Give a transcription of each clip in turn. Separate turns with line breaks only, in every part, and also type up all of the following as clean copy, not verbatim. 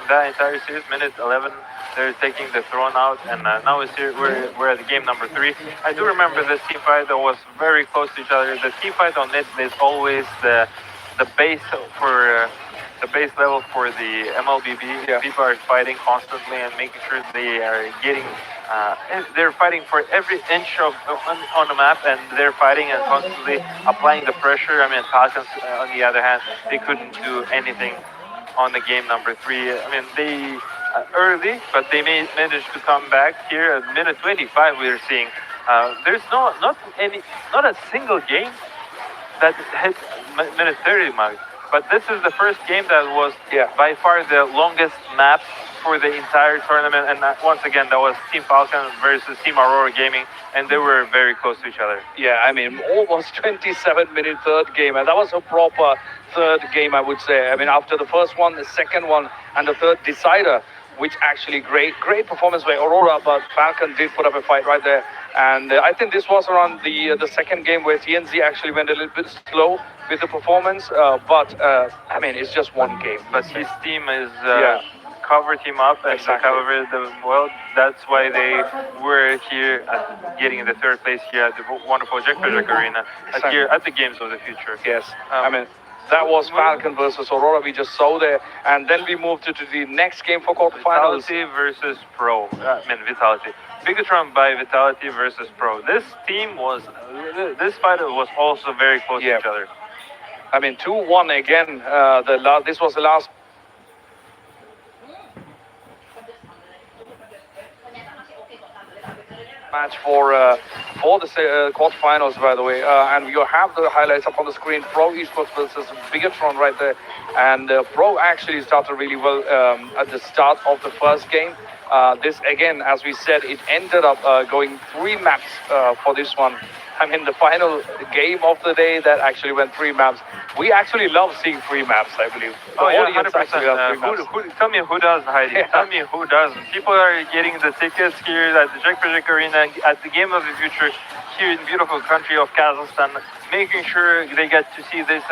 that entire series. Minute 11, they're taking the throne out, and now we're at game number 3. I do remember this team fight that was very close to each other. The team fight on mid is always the base for. The base level for the MLBB.
Yeah.
People are fighting constantly and making sure they are getting. They're fighting for every inch on the map, and they're fighting and constantly applying the pressure. I mean, Falcons, on the other hand, they couldn't do anything on the game number 3. I mean, they early, but they managed to come back here at minute 25. We're seeing there's not a single game that hit minute 30 mark. But this is the first game that was by far the longest map for the entire tournament. And once again, that was Team Falcon versus Team Aurora Gaming, and they were very close to each other.
Yeah, I mean, almost 27-minute third game, and that was a proper third game, I would say. I mean, after the first one, the second one, and the third decider, which actually great performance by Aurora, but Falcon did put up a fight right there. And I think this was around the second game where TNZ actually went a little bit slow with the performance. But I mean, it's just one game.
But his team is covered him up and covered them well. That's why they were here getting the third place here at the wonderful Jack Arena here at the Games of the Future.
Yes, I mean, that was Falcon versus Aurora we just saw there. And then we moved to the next game for quarterfinals.
Vitality versus Pro. Vitality. Bigetron by Vitality versus Pro. This this fight was also very close to each other.
I mean, 2-1 again. This was the last match for the quarterfinals, by the way. And you have the highlights up on the screen. Pro Esports versus Bigetron right there. And Pro actually started really well at the start of the first game. This, again, as we said, it ended up going 3 maps for this one. I mean, the final game of the day that actually went 3 maps. We actually love seeing 3 maps, I believe.
Oh, yeah, 100%. Tell me who does, Heidi. Yeah. Tell me who does. People are getting the tickets here at the Jack Arena, at the Game of the Future, here in the beautiful country of Kazakhstan, making sure they get to see this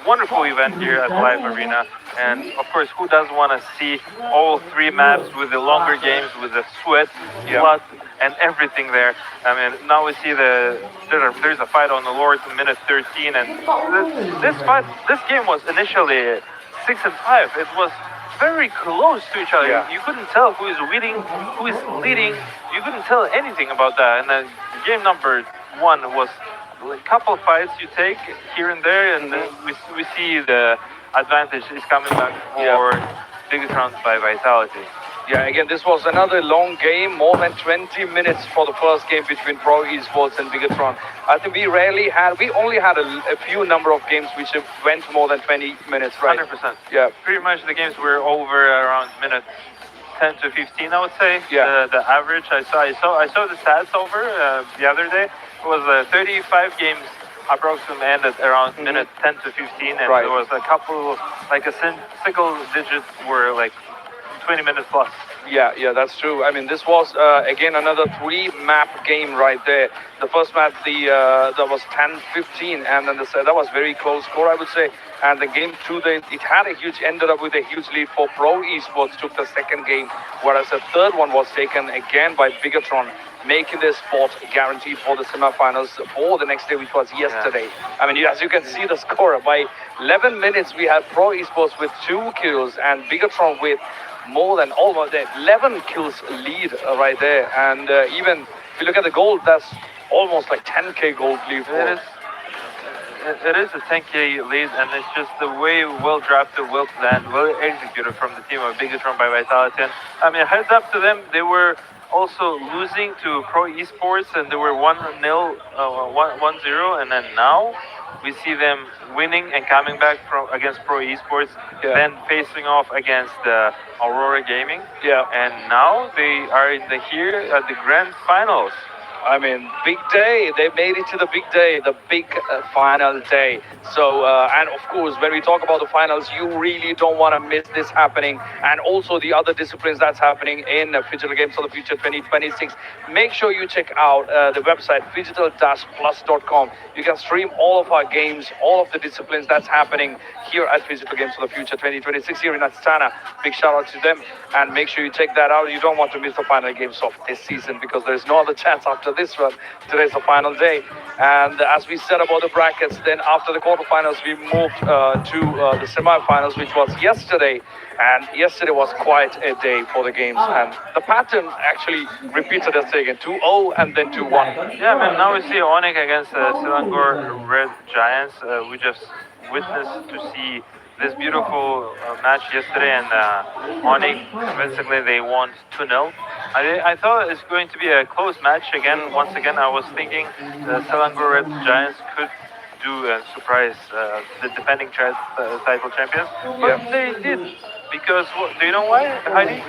wonderful event here at the Live Arena. And of course, who doesn't want to see all 3 maps with the longer games, with the sweat, blood, and everything there. I mean, now we see there's a fight on the Lord in minute 13, and this game was initially 6 and 5. It was very close to each other. You couldn't tell who is winning, who is leading. You couldn't tell anything about that. And then game number 1 was a couple fights you take here and there, and then we see the advantage is coming back for Bigetron by Vitality.
Yeah, again, this was another long game, more than 20 minutes for the first game between Pro Esports and Bigetron. I think we only had a few number of games which went more than 20 minutes, right?
100%.
Yeah.
Pretty much the games were over around minute 10 to 15, I would say.
Yeah.
The average, I saw the stats over the other day. It was 35 games approximately ended around minute 10 to 15, and there was a couple, like a single digit were like 20 minutes plus.
Yeah, that's true. I mean, this was again another 3-map game right there. The first map, that was 10-15, and then that was very close score, I would say. And the game 2, it had ended up with a huge lead for Pro Esports. Took the second game, whereas the third one was taken again by Bigetron, making their spot guaranteed for the semifinals for the next day, which was yesterday. I mean, as you can see the score, by 11 minutes we had Pro Esports with 2 kills and Bigetron with more than almost 11 kills lead right there. And even if you look at the gold, that's almost like 10k gold lead for
it is a 10k lead, and it's just the way well drafted, well planned, well executed from the team of Bigetron by Vitality. And I mean, heads up to them, they were also losing to Pro Esports, and they were 1-0, 1-0, and then now we see them winning and coming back against Pro Esports, then facing off against Aurora Gaming.
Yeah.
And now they are here at the grand finals.
I mean, big day. They made it to the big day, the big final day. So, and of course, when we talk about the finals, you really don't want to miss this happening. And also the other disciplines that's happening in Digital Games of the Future 2026. Make sure you check out the website, digital-plus.com. You can stream all of our games, all of the disciplines that's happening here at Digital Games of the Future 2026 here in Astana. Big shout out to them. And make sure you check that out. You don't want to miss the final games of this season because there's no other chance after this one. Today's the final day. And as we said about the brackets, then after the quarterfinals, we moved to the semifinals, which was yesterday. And yesterday was quite a day for the games. And the pattern actually repeated itself again 2-0 and then 2-1.
Yeah, man, now we see Onic against Selangor Red Giants. We just witnessed to see this beautiful match yesterday, and Onic, basically, they won 2-0. I thought it's going to be a close match again. Once again, I was thinking the Selangor Red Giants could do a surprise the defending title champions, but they did. Because, do you know why, Heidi?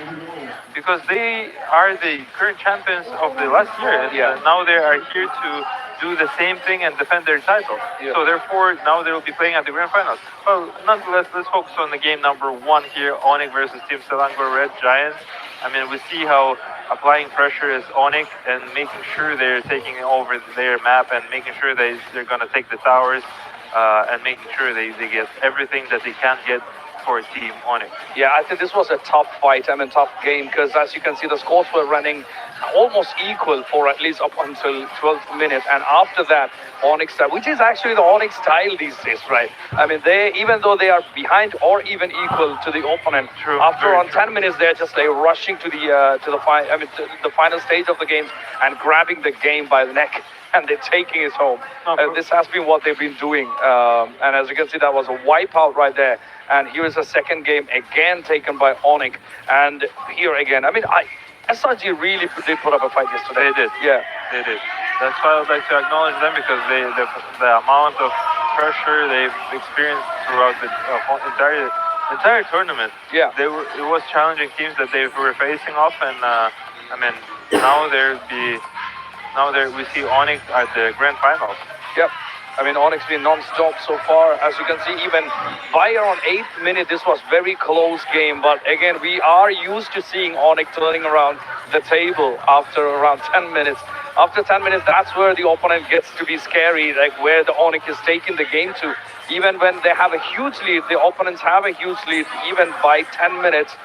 Because they are the current champions of the last year, and now they are here to do the same thing and defend their title. So therefore, now they will be playing at the grand finals. Well, nonetheless, let's focus on the game number 1 here, Onic versus Team Selangor Red Giants. I mean, we see how applying pressure is Onic and making sure they're taking over their map and making sure they're going to take the towers and making sure they get everything that they can get for Team Onic.
Yeah, I think this was a tough fight. I mean, tough game because as you can see, the scores were running almost equal for at least up until 12th minute, and after that, Onic style, which is actually the Onic style these days, right? I mean, they even though they are behind or even equal to the opponent, after around 10 minutes, they're just like rushing to the final stage of the game and grabbing the game by the neck. And they're taking it home. This has been what they've been doing. And as you can see, that was a wipeout right there. And here is a second game again taken by Onic. And here again, I mean, SRG really did put up a fight yesterday.
They did.
Yeah.
They did. That's why I would like to acknowledge them because the amount of pressure they've experienced throughout the entire tournament.
Yeah.
It was challenging teams that they were facing off, and I mean, now we see Onic at the grand finals.
Yep. I mean, Onic's been non-stop so far. As you can see, even by around 8th minute, this was very close game. But again, we are used to seeing Onic turning around the table after around 10 minutes. After 10 minutes, that's where the opponent gets to be scary, like where the Onic is taking the game to. Even when they have a huge lead, the opponents have a huge lead, even by 10 minutes.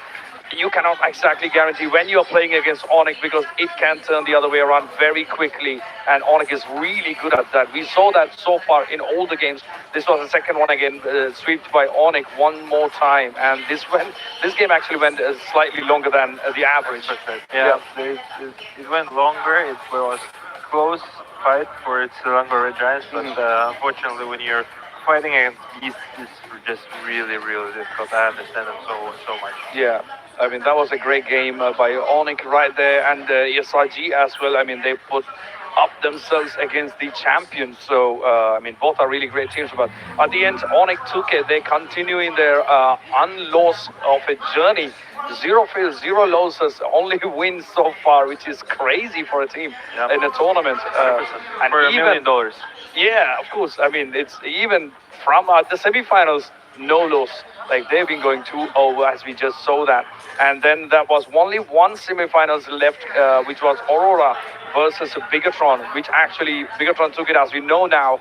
You cannot exactly guarantee when you are playing against Onic because it can turn the other way around very quickly, and Onic is really good at that. We saw that so far in all the games. This was the second one again, swept by Onic one more time, and this game actually went slightly longer than the average.
Yeah. It went longer. It was close fight for Selangor Red Giants, but unfortunately, when you're fighting against East, it's just really, really difficult. I understand them so much.
Yeah. I mean, that was a great game by Onic right there, and SRG as well. I mean, they put up themselves against the champions. So, I mean, both are really great teams. But at the end, Onic took it. They continue in their unlost of a journey. 0 fails, 0 losses, only wins so far, which is crazy for a team in a tournament.
And for $1 million.
Yeah, of course. I mean, it's even from the semifinals, no loss. Like they've been going 2-0 as we just saw that. And then there was only one semifinals left, which was Aurora versus Bigetron, which actually Bigetron took it, as we know now,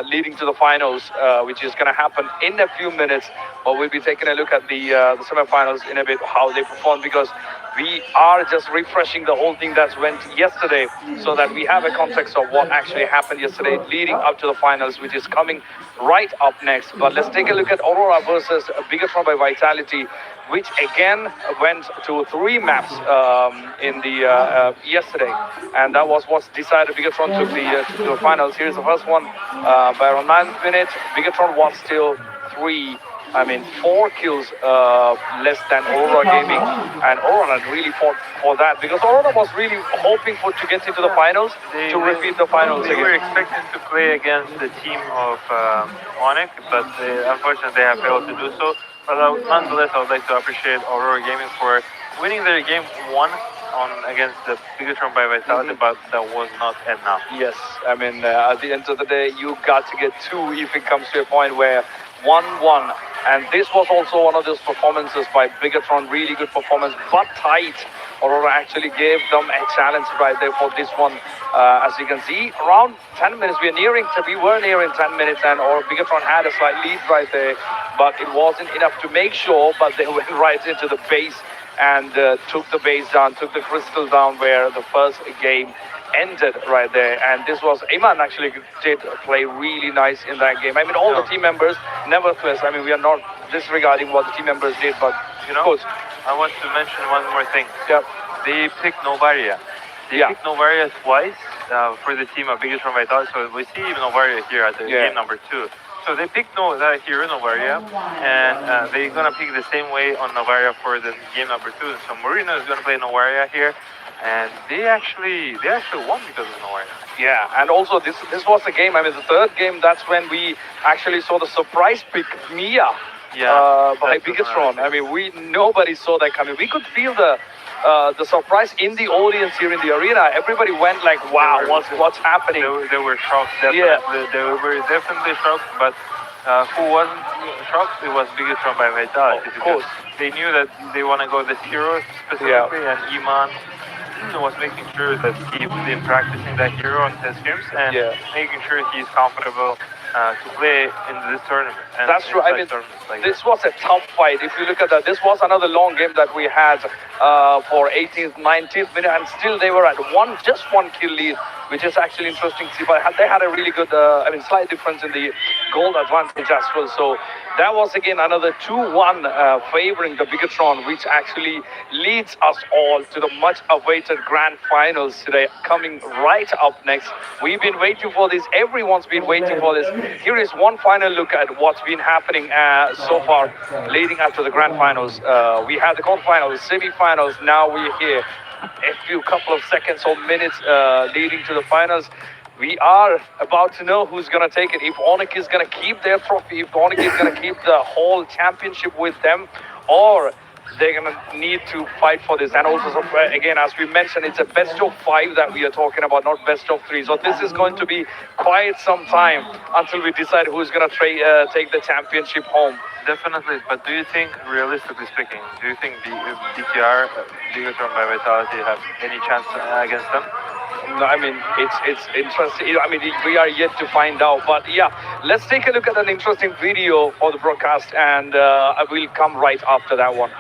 leading to the finals, which is going to happen in a few minutes. But we'll be taking a look at the semifinals in a bit, how they perform, because we are just refreshing the whole thing that went yesterday so that we have a context of what actually happened yesterday leading up to the finals, which is coming right up next. But let's take a look at Aurora versus Bigetron by Vitality, which again went to 3 maps in the yesterday, and that was what's decided. Bigetron took the finals. Here's the first one by around 9th minute. Bigetron was still 4 kills less than Aurora Gaming, and Aurora really fought for that because Aurora was really hoping to get into the finals, to repeat the finals
again. They were
again.
expecting to play against the team of Onic, but unfortunately they have failed to do so. But nonetheless, I would like to appreciate Aurora Gaming for winning their game 1 on against the Bigetron by Vitality, but that was not enough.
Yes, I mean, at the end of the day, you got to get two if it comes to a point where 1-1. And this was also one of those performances by Bigetron, really good performance, but tight. Aurora actually gave them a challenge right there for this one. As you can see, around 10 minutes, we were nearing 10 minutes, and or Bigetron had a slight lead right there, but it wasn't enough to make sure, but they went right into the base and took the base down, took the crystal down where the first game ended right there. And this was Iman actually did play really nice in that game. I mean, all the team members, nevertheless, I mean, we are not disregarding what the team members did, but
I want to mention one more thing.
Yeah.
They picked Novaria. They picked Novaria twice for the team of Bigetron Vitality. So we see Novaria here at the game number 2. So they picked here Novaria, and they're gonna pick the same way on Novaria for the game number 2. So Marino is gonna play Novaria here, and they actually won because of Novaria.
Yeah, and also this was the game. I mean, the third game. That's when we actually saw the surprise pick Mia by Bigetron. I mean, nobody saw that coming. We could feel the surprise in the audience here in the arena. Everybody went like, "Wow, what's happening?"
They were shocked. Definitely. They were definitely shocked. But who wasn't shocked? It was Bigetron by Vitality.
Of course,
they knew that they want to go this hero specifically, and Iman was making sure that he's been practicing that hero on test games and making sure he's comfortable to play in this tournament. And
that's true. I mean, this was a tough fight. If you look at that, this was another long game that we had for 18th, 19th minute, and still they were at just one kill lead, which is actually interesting to see. But they had a really good, slight difference in the goal advantage as well. So that was again another 2-1 favoring the Bigetron, which actually leads us all to the much-awaited grand finals today, coming right up next. We've been waiting for this. Everyone's been waiting for this. Here is one final look at what's been happening so far, leading up to the grand finals. We had the quarterfinals, semi-finals. Now we're here. A couple of seconds or minutes leading to the finals. We are about to know who's going to take it. If Onic is going to keep their trophy, if Onic is going to keep the whole championship with them, or they're going to need to fight for this. And also, again, as we mentioned, it's a best of 5 that we are talking about, not best of 3. So this is going to be quite some time until we decide who's going to take the championship home.
Definitely, but do you think, realistically speaking, do you think BTR, Bigetron by Vitality, have any chance against them?
No, I mean, it's interesting. I mean, we are yet to find out. But yeah, let's take a look at an interesting video for the broadcast, and I will come right after that one.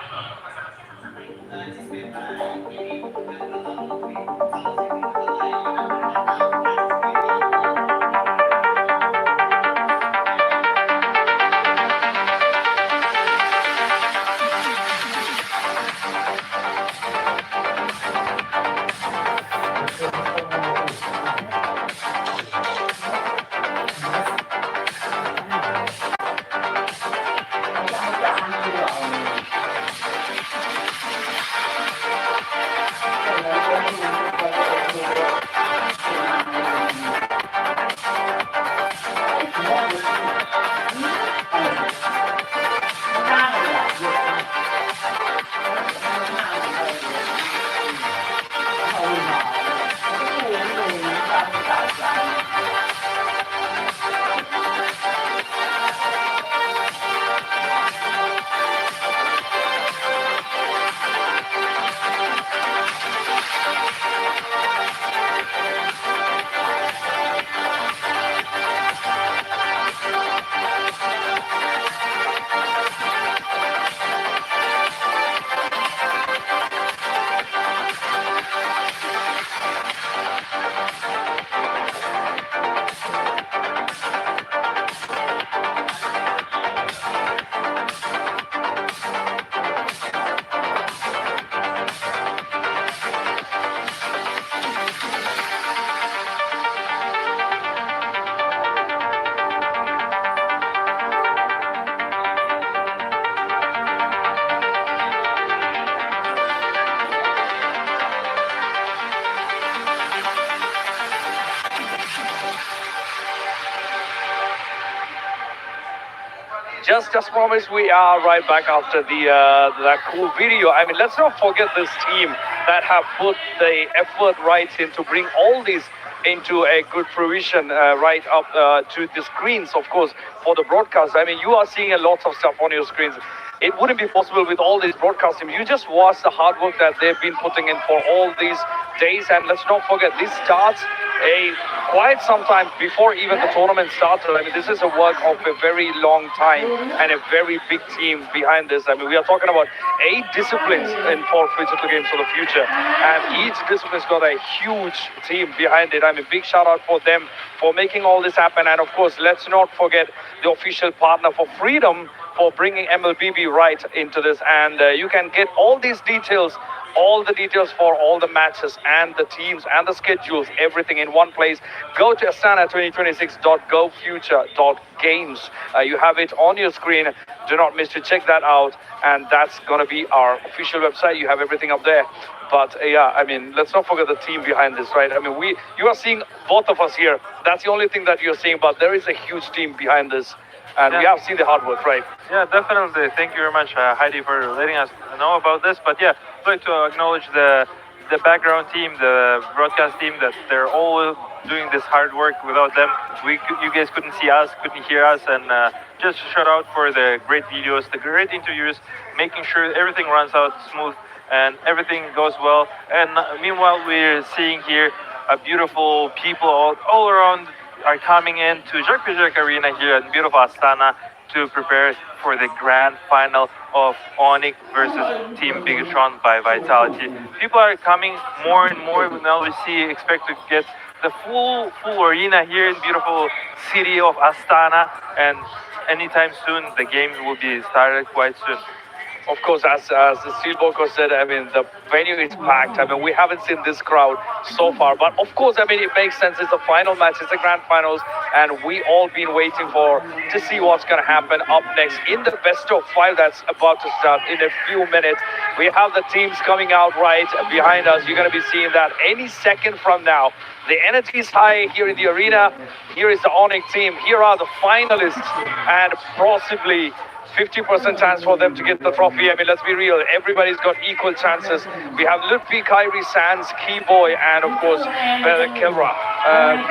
just promise we are right back after the that cool video. I mean, let's not forget this team that have put the effort right in to bring all these into a good fruition right up to the screens, of course, for the broadcast. I mean, you are seeing a lot of stuff on your screens. It wouldn't be possible with all these broadcasting. You just watch the hard work that they've been putting in for all these days. And let's not forget, this starts quite some time before even the tournament started. I mean, this is a work of a very long time and a very big team behind this. I mean, we are talking about 8 disciplines in for digital games for the future, and each discipline's got a huge team behind it. I mean, big shout out for them for making all this happen. And of course, let's not forget the official partner for Freedom for bringing MLBB right into this. And you can get all these details, all the details for all the matches and the teams and the schedules, everything in one place. Go to astana2026.gofuture.games. You have it on your screen. Do not miss to check that out. And that's going to be our official website. You have everything up there. But yeah, I mean, let's not forget the team behind this, right? I mean, you are seeing both of us here. That's the only thing that you're seeing, but there is a huge team behind this. And we have seen the hard work, right?
Yeah, definitely. Thank you very much, Heidi, for letting us know about this. But yeah, I'd like to acknowledge the background team, the broadcast team, that they're all doing this hard work. Without them, you guys couldn't see us, couldn't hear us. And just a shout out for the great videos, the great interviews, making sure everything runs out smooth and everything goes well. And meanwhile, we're seeing here a beautiful people all around are coming in to Jek Arena here in beautiful Astana to prepare for the grand final of Onic versus Team Bigetron by Vitality. People are coming more and more. Now expect to get the full arena here in beautiful city of Astana, and anytime soon the games will be started quite soon.
Of course, as the Steelboker said, I mean, the venue is packed. I mean, we haven't seen this crowd so far. But of course, I mean, it makes sense. It's the final match. It's the grand finals. And we all been waiting to see what's going to happen up next in the best of 5 that's about to start in a few minutes. We have the teams coming out right behind us. You're going to be seeing that any second from now. The energy is high here in the arena. Here is the Onic team. Here are the finalists, and possibly 50% chance for them to get the trophy. I mean, let's be real. Everybody's got equal chances. We have Lutfi, Kyrie, Sands, Keyboy, and of course, Bella Kelra. I mean,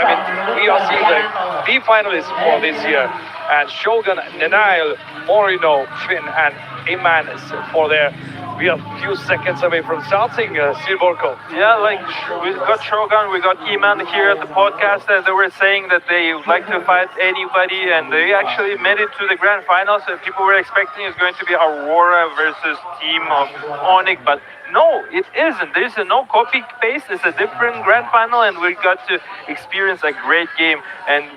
we are seeing the finalists for this year. And Shogun, Nenail, Morino, Finn, and Iman for their. We are a few seconds away from starting, Steelborko.
Yeah, like we got Shogun, we got Iman here at the podcast, and they were saying that they would like to fight anybody, and they actually made it to the grand final. So people were expecting it's going to be Aurora versus team of Onic, but no, it isn't. There's no copy paste. It's a different grand final, and we got to experience a great game. And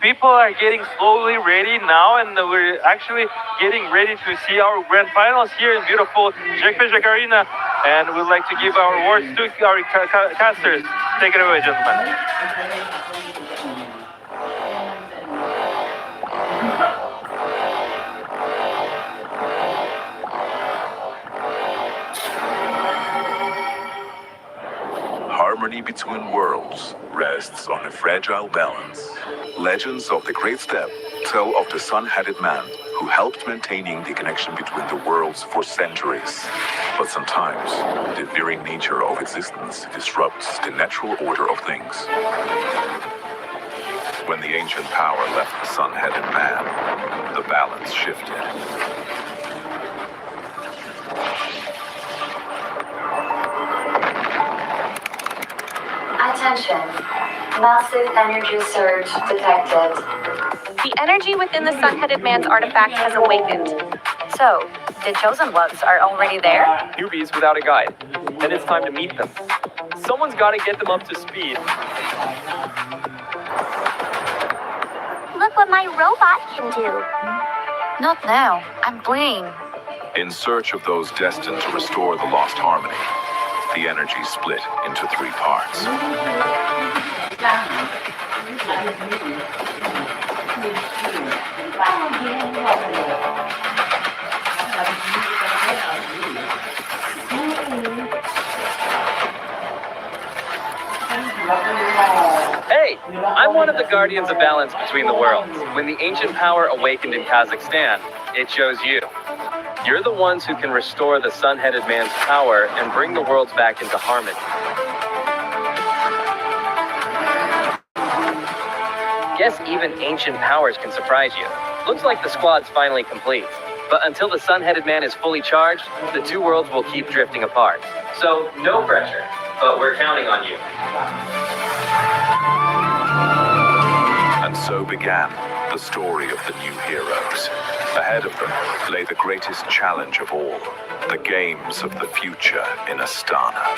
people are getting slowly ready now, and we're actually getting ready to see our grand finals here in beautiful Jek Arena. And we'd like to give our awards to our casters. Take it away, gentlemen.
Harmony between worlds rests on a fragile balance. Legends of the Great Step tell of the sun-headed man who helped maintaining the connection between the worlds for centuries. But sometimes, the very nature of existence disrupts the natural order of things. When the ancient power left the sun-headed man, the balance shifted.
Attention. Massive energy surge detected.
The energy within the sun-headed man's artifact has awakened.
So, the chosen ones are already there?
Newbies without a guide. Then it's time to meet them. Someone's got to get them up to speed.
Look what my robot can do.
Not now. I'm playing.
In search of those destined to restore the lost harmony, the energy split into 3 parts.
Hey, I'm one of the guardians of balance between the worlds. When the ancient power awakened in Kazakhstan, it chose you. You're the ones who can restore the sun-headed man's power and bring the worlds back into harmony. Guess even ancient powers can surprise you. Looks like the squad's finally complete. But until the sun-headed man is fully charged, the two worlds will keep drifting apart. So, no pressure, but we're counting on you.
And so began the story of the new heroes. Ahead of them lay the greatest challenge of all, the games of the future in Astana.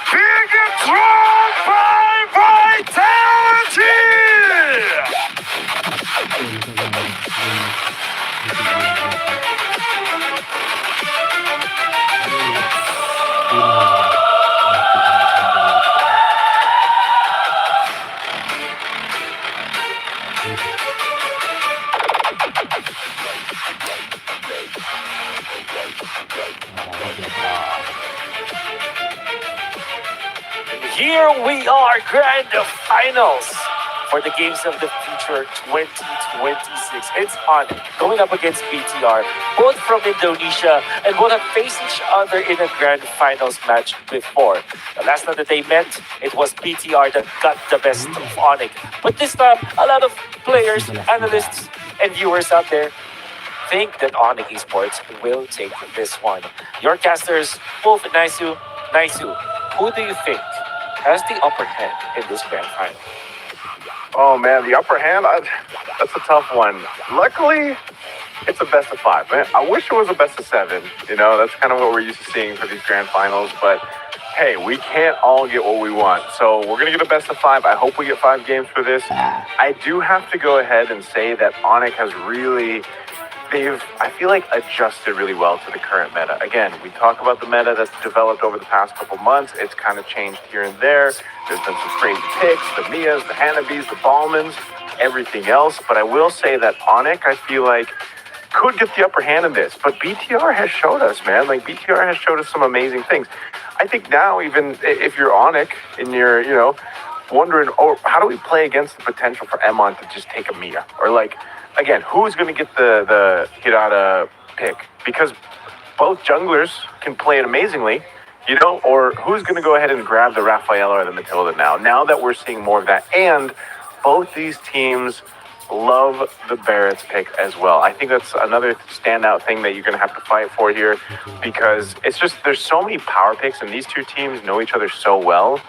Bigetron by Vitality!
Here we are, grand finals for the Games of the Future 2026. It's Onic going up against BTR, both from Indonesia, and both have faced each other in a grand finals match before. The last time that they met, it was BTR that got the best of Onic. But this time, a lot of players, analysts, and viewers out there think that Onic Esports will take this one. Your casters, Wolf and Naisu, who do you think has the upper hand in this grand final?
Oh man, the upper hand, that's a tough one. Luckily, it's a best of 5, man. I wish it was a best of 7. You know, that's kind of what we're used to seeing for these grand finals. But hey, we can't all get what we want. So we're going to get a best of 5. I hope we get 5 games for this. I do have to go ahead and say that Onic has really... I feel like, adjusted really well to the current meta. Again, we talk about the meta that's developed over the past couple months. It's kind of changed here and there. There's been some crazy picks, the Mias, the Hanabis, the Ballmans, everything else. But I will say that Onic, I feel like, could get the upper hand in this. But BTR has showed us, man. Like, BTR has showed us some amazing things. I think now, even if you're Onic and you're, you know, wondering, oh, how do we play against the potential for Emon to just take a Mia? Or like, again, who's going to get the Hirata pick? Because both junglers can play it amazingly, you know, or who's going to go ahead and grab the Raphael or the Matilda now that we're seeing more of that. And both these teams love the Barrett's pick as well. I think that's another standout thing that you're going to have to fight for here because it's just there's so many power picks and these two teams know each other so well.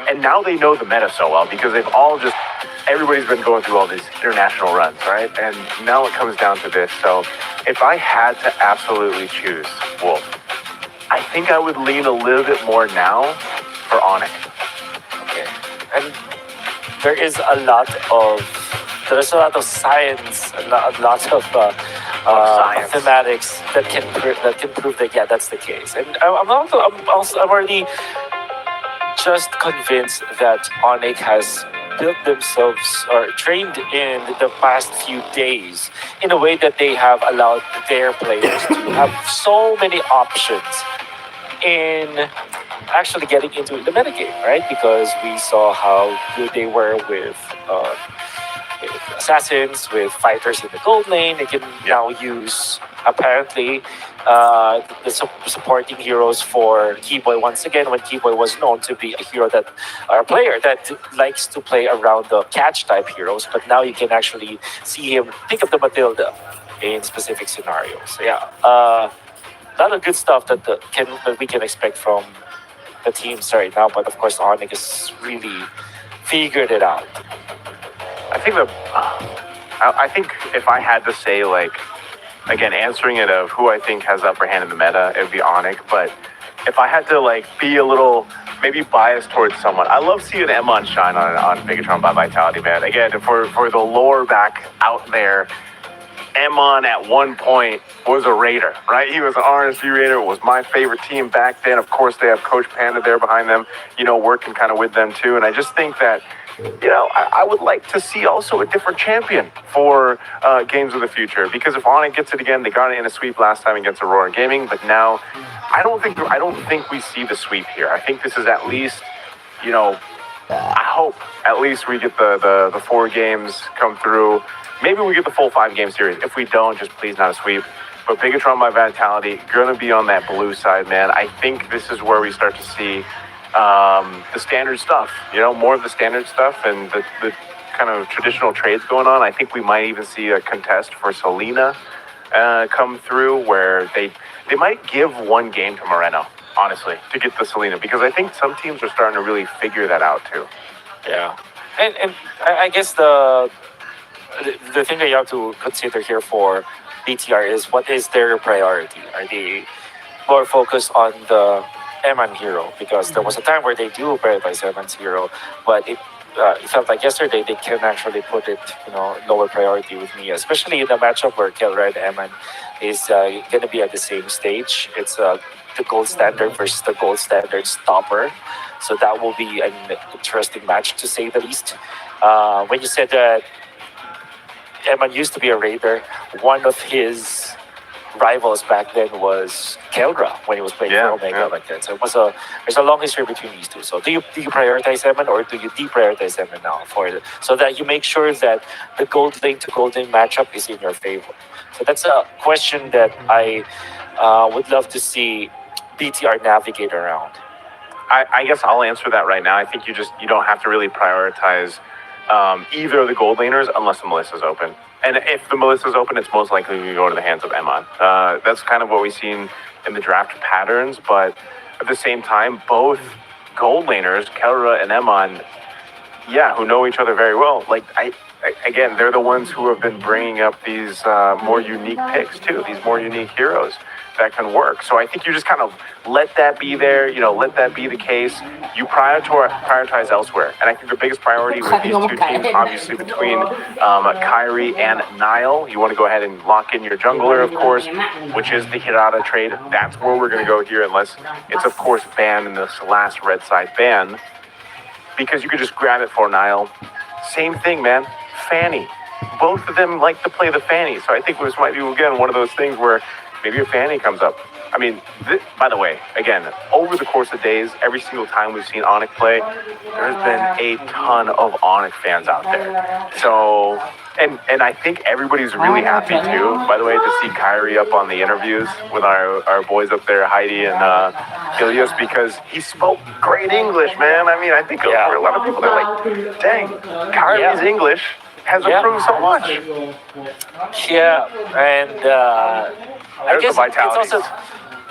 And now they know the meta so well because they've all just, everybody's been going through all these international runs, right? And now it comes down to this. So if I had to absolutely choose Wolf, I think I would lean a little bit more now for Onic.
Okay. And there's a lot of science, a lot of
science.
mathematics that can prove that that's the case. And I'm already just convinced that Onic has built themselves or trained in the past few days in a way that they have allowed their players to have so many options in actually getting into the metagame, right? Because we saw how good they were with assassins, with fighters in the gold lane. They can now use, apparently, the supporting heroes for Keyboy once again, when Keyboy was known to be a hero a player that likes to play around the catch type heroes, but now you can actually see him pick up the Matilda in specific scenarios. So yeah, a lot of good stuff that we can expect from the teams right now, but of course Onic has really figured it out.
I think if I had to say, like, again, answering it of who I think has the upper hand in the meta, it would be Onic. But if I had to, like, be a little maybe biased towards someone, I love seeing Emon shine on Bigetron by Vitality, man. Again, for the lore back out there, Emon at one point was a Raider, right? He was an RSG Raider. It was my favorite team back then. Of course, they have Coach Panda there behind them, working kind of with them too. And I just think that, I would like to see also a different champion for games of the future. Because if Onic gets it again, they got it in a sweep last time against Aurora Gaming, but now I don't think we see the sweep here. I think this is at least, I hope at least we get the 4 games come through. Maybe we get the full 5-game series. If we don't, just please not a sweep. But Bigetron by Vitality, gonna be on that blue side, man. I think this is where we start to see the standard stuff, more of the standard stuff and the kind of traditional trades going on. I think we might even see a contest for Selena come through where they might give 1 game to Moreno, honestly, to get the Selena, because I think some teams are starting to really figure that out too.
Yeah. And I guess the thing that you have to consider here for BTR is what is their priority? Are they more focused on the Eman hero? Because there was a time where they do prioritize Eman's hero, but it felt like yesterday they can actually put it, lower priority with me, especially in the matchup where Kelra and Eman is going to be at the same stage. It's the gold standard versus the gold standard stopper. So that will be an interesting match to say the least. When you said that Eman used to be a Raider, one of his rivals back then was Keldra when he was playing for Omega like that. So there's a long history between these two. So do you prioritize Eman or do you deprioritize Eman now so that you make sure that the gold lane to gold lane matchup is in your favor? So that's a question that I would love to see BTR navigate around.
I guess I'll answer that right now. I think you don't have to really prioritize either of the gold laners unless the Melissa's open. And if the Melissa's open, it's most likely to go to the hands of Emon. That's kind of what we've seen in the draft patterns, but at the same time, both gold laners, Kelra and Emon, who know each other very well, again, they're the ones who have been bringing up these more unique picks too, these more unique heroes that can work. So I think you just kind of let that be there, let that be the case. You prioritize elsewhere. And I think the biggest priority with these two teams, obviously between Kyrie and Nile, you want to go ahead and lock in your jungler, of course, which is the Hirata trade. That's where we're going to go here, unless it's, of course, banned in this last red side ban, because you could just grab it for Nile. Same thing, man. Fanny. Both of them like to play the Fanny. So I think this might be, again, one of those things where maybe a Fanny comes up. I mean, by the way, again, over the course of days, every single time we've seen Onic play, there's been a ton of Onic fans out there. So, and I think everybody's really happy too, by the way, to see Kyrie up on the interviews with our boys up there, Heidi and Ilias, because he spoke great English, man. I mean, I think for a lot of people, they're like, dang, Kyrie's English. has
Yeah.
improved so much.
Yeah, and I
There's
guess
the
it's
vitality.
also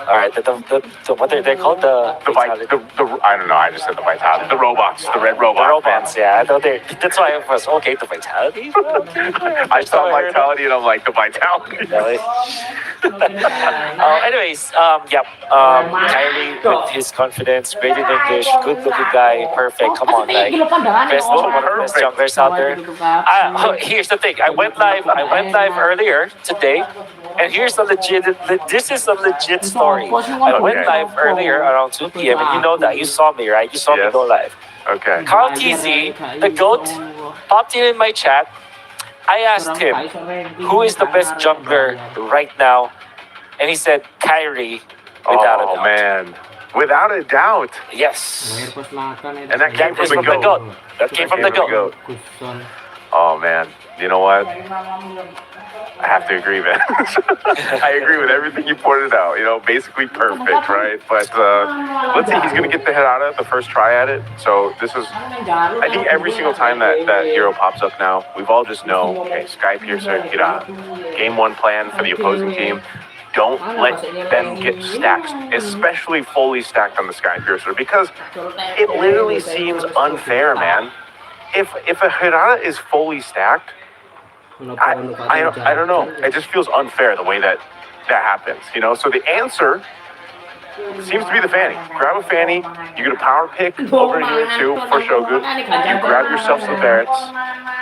all right. The what are they called?
I don't know. I just said the vitality. The robots, the red
The
robots.
robots, yeah. I thought they. That's why I was okay. The vitality.
I saw vitality and I'm like the vitality.
Really? Anyways, yeah. Kyrie with his confidence, great in English, good-looking guy, perfect. Come on, like best one of the best
perfect.
junglers out there. Here's the thing. I went live. Earlier today, and here's a legit. This is a legit story. I went live earlier around 2 p.m. and you know that you saw me, right? You saw me
Yes.
go live.
Okay.
Carl TZ, the goat, popped in my chat. I asked him, who is the best jungler right now? And he said, Kyrie, without a
Oh
doubt.
man, without a doubt.
Yes.
And that came
That is
from
from
the
the
goat.
goat. That came from the goat.
Oh man, you know what? I have to agree, man. I agree with everything you pointed out. You know, basically perfect, right? But let's see, he's going to get the head out of it, the first try at it. So this is, I think every single time that hero pops up now, we've all just know, okay, Sky Piercer, game one plan for the opposing team. Don't let them get stacked, especially fully stacked on the Sky Piercer, because it literally seems unfair, man. If a Hirata is fully stacked, I don't know. It just feels unfair the way that happens, you know? So the answer seems to be the Fanny. Grab a Fanny, you get a power pick over here too for Shogun. You grab yourself some Barretts,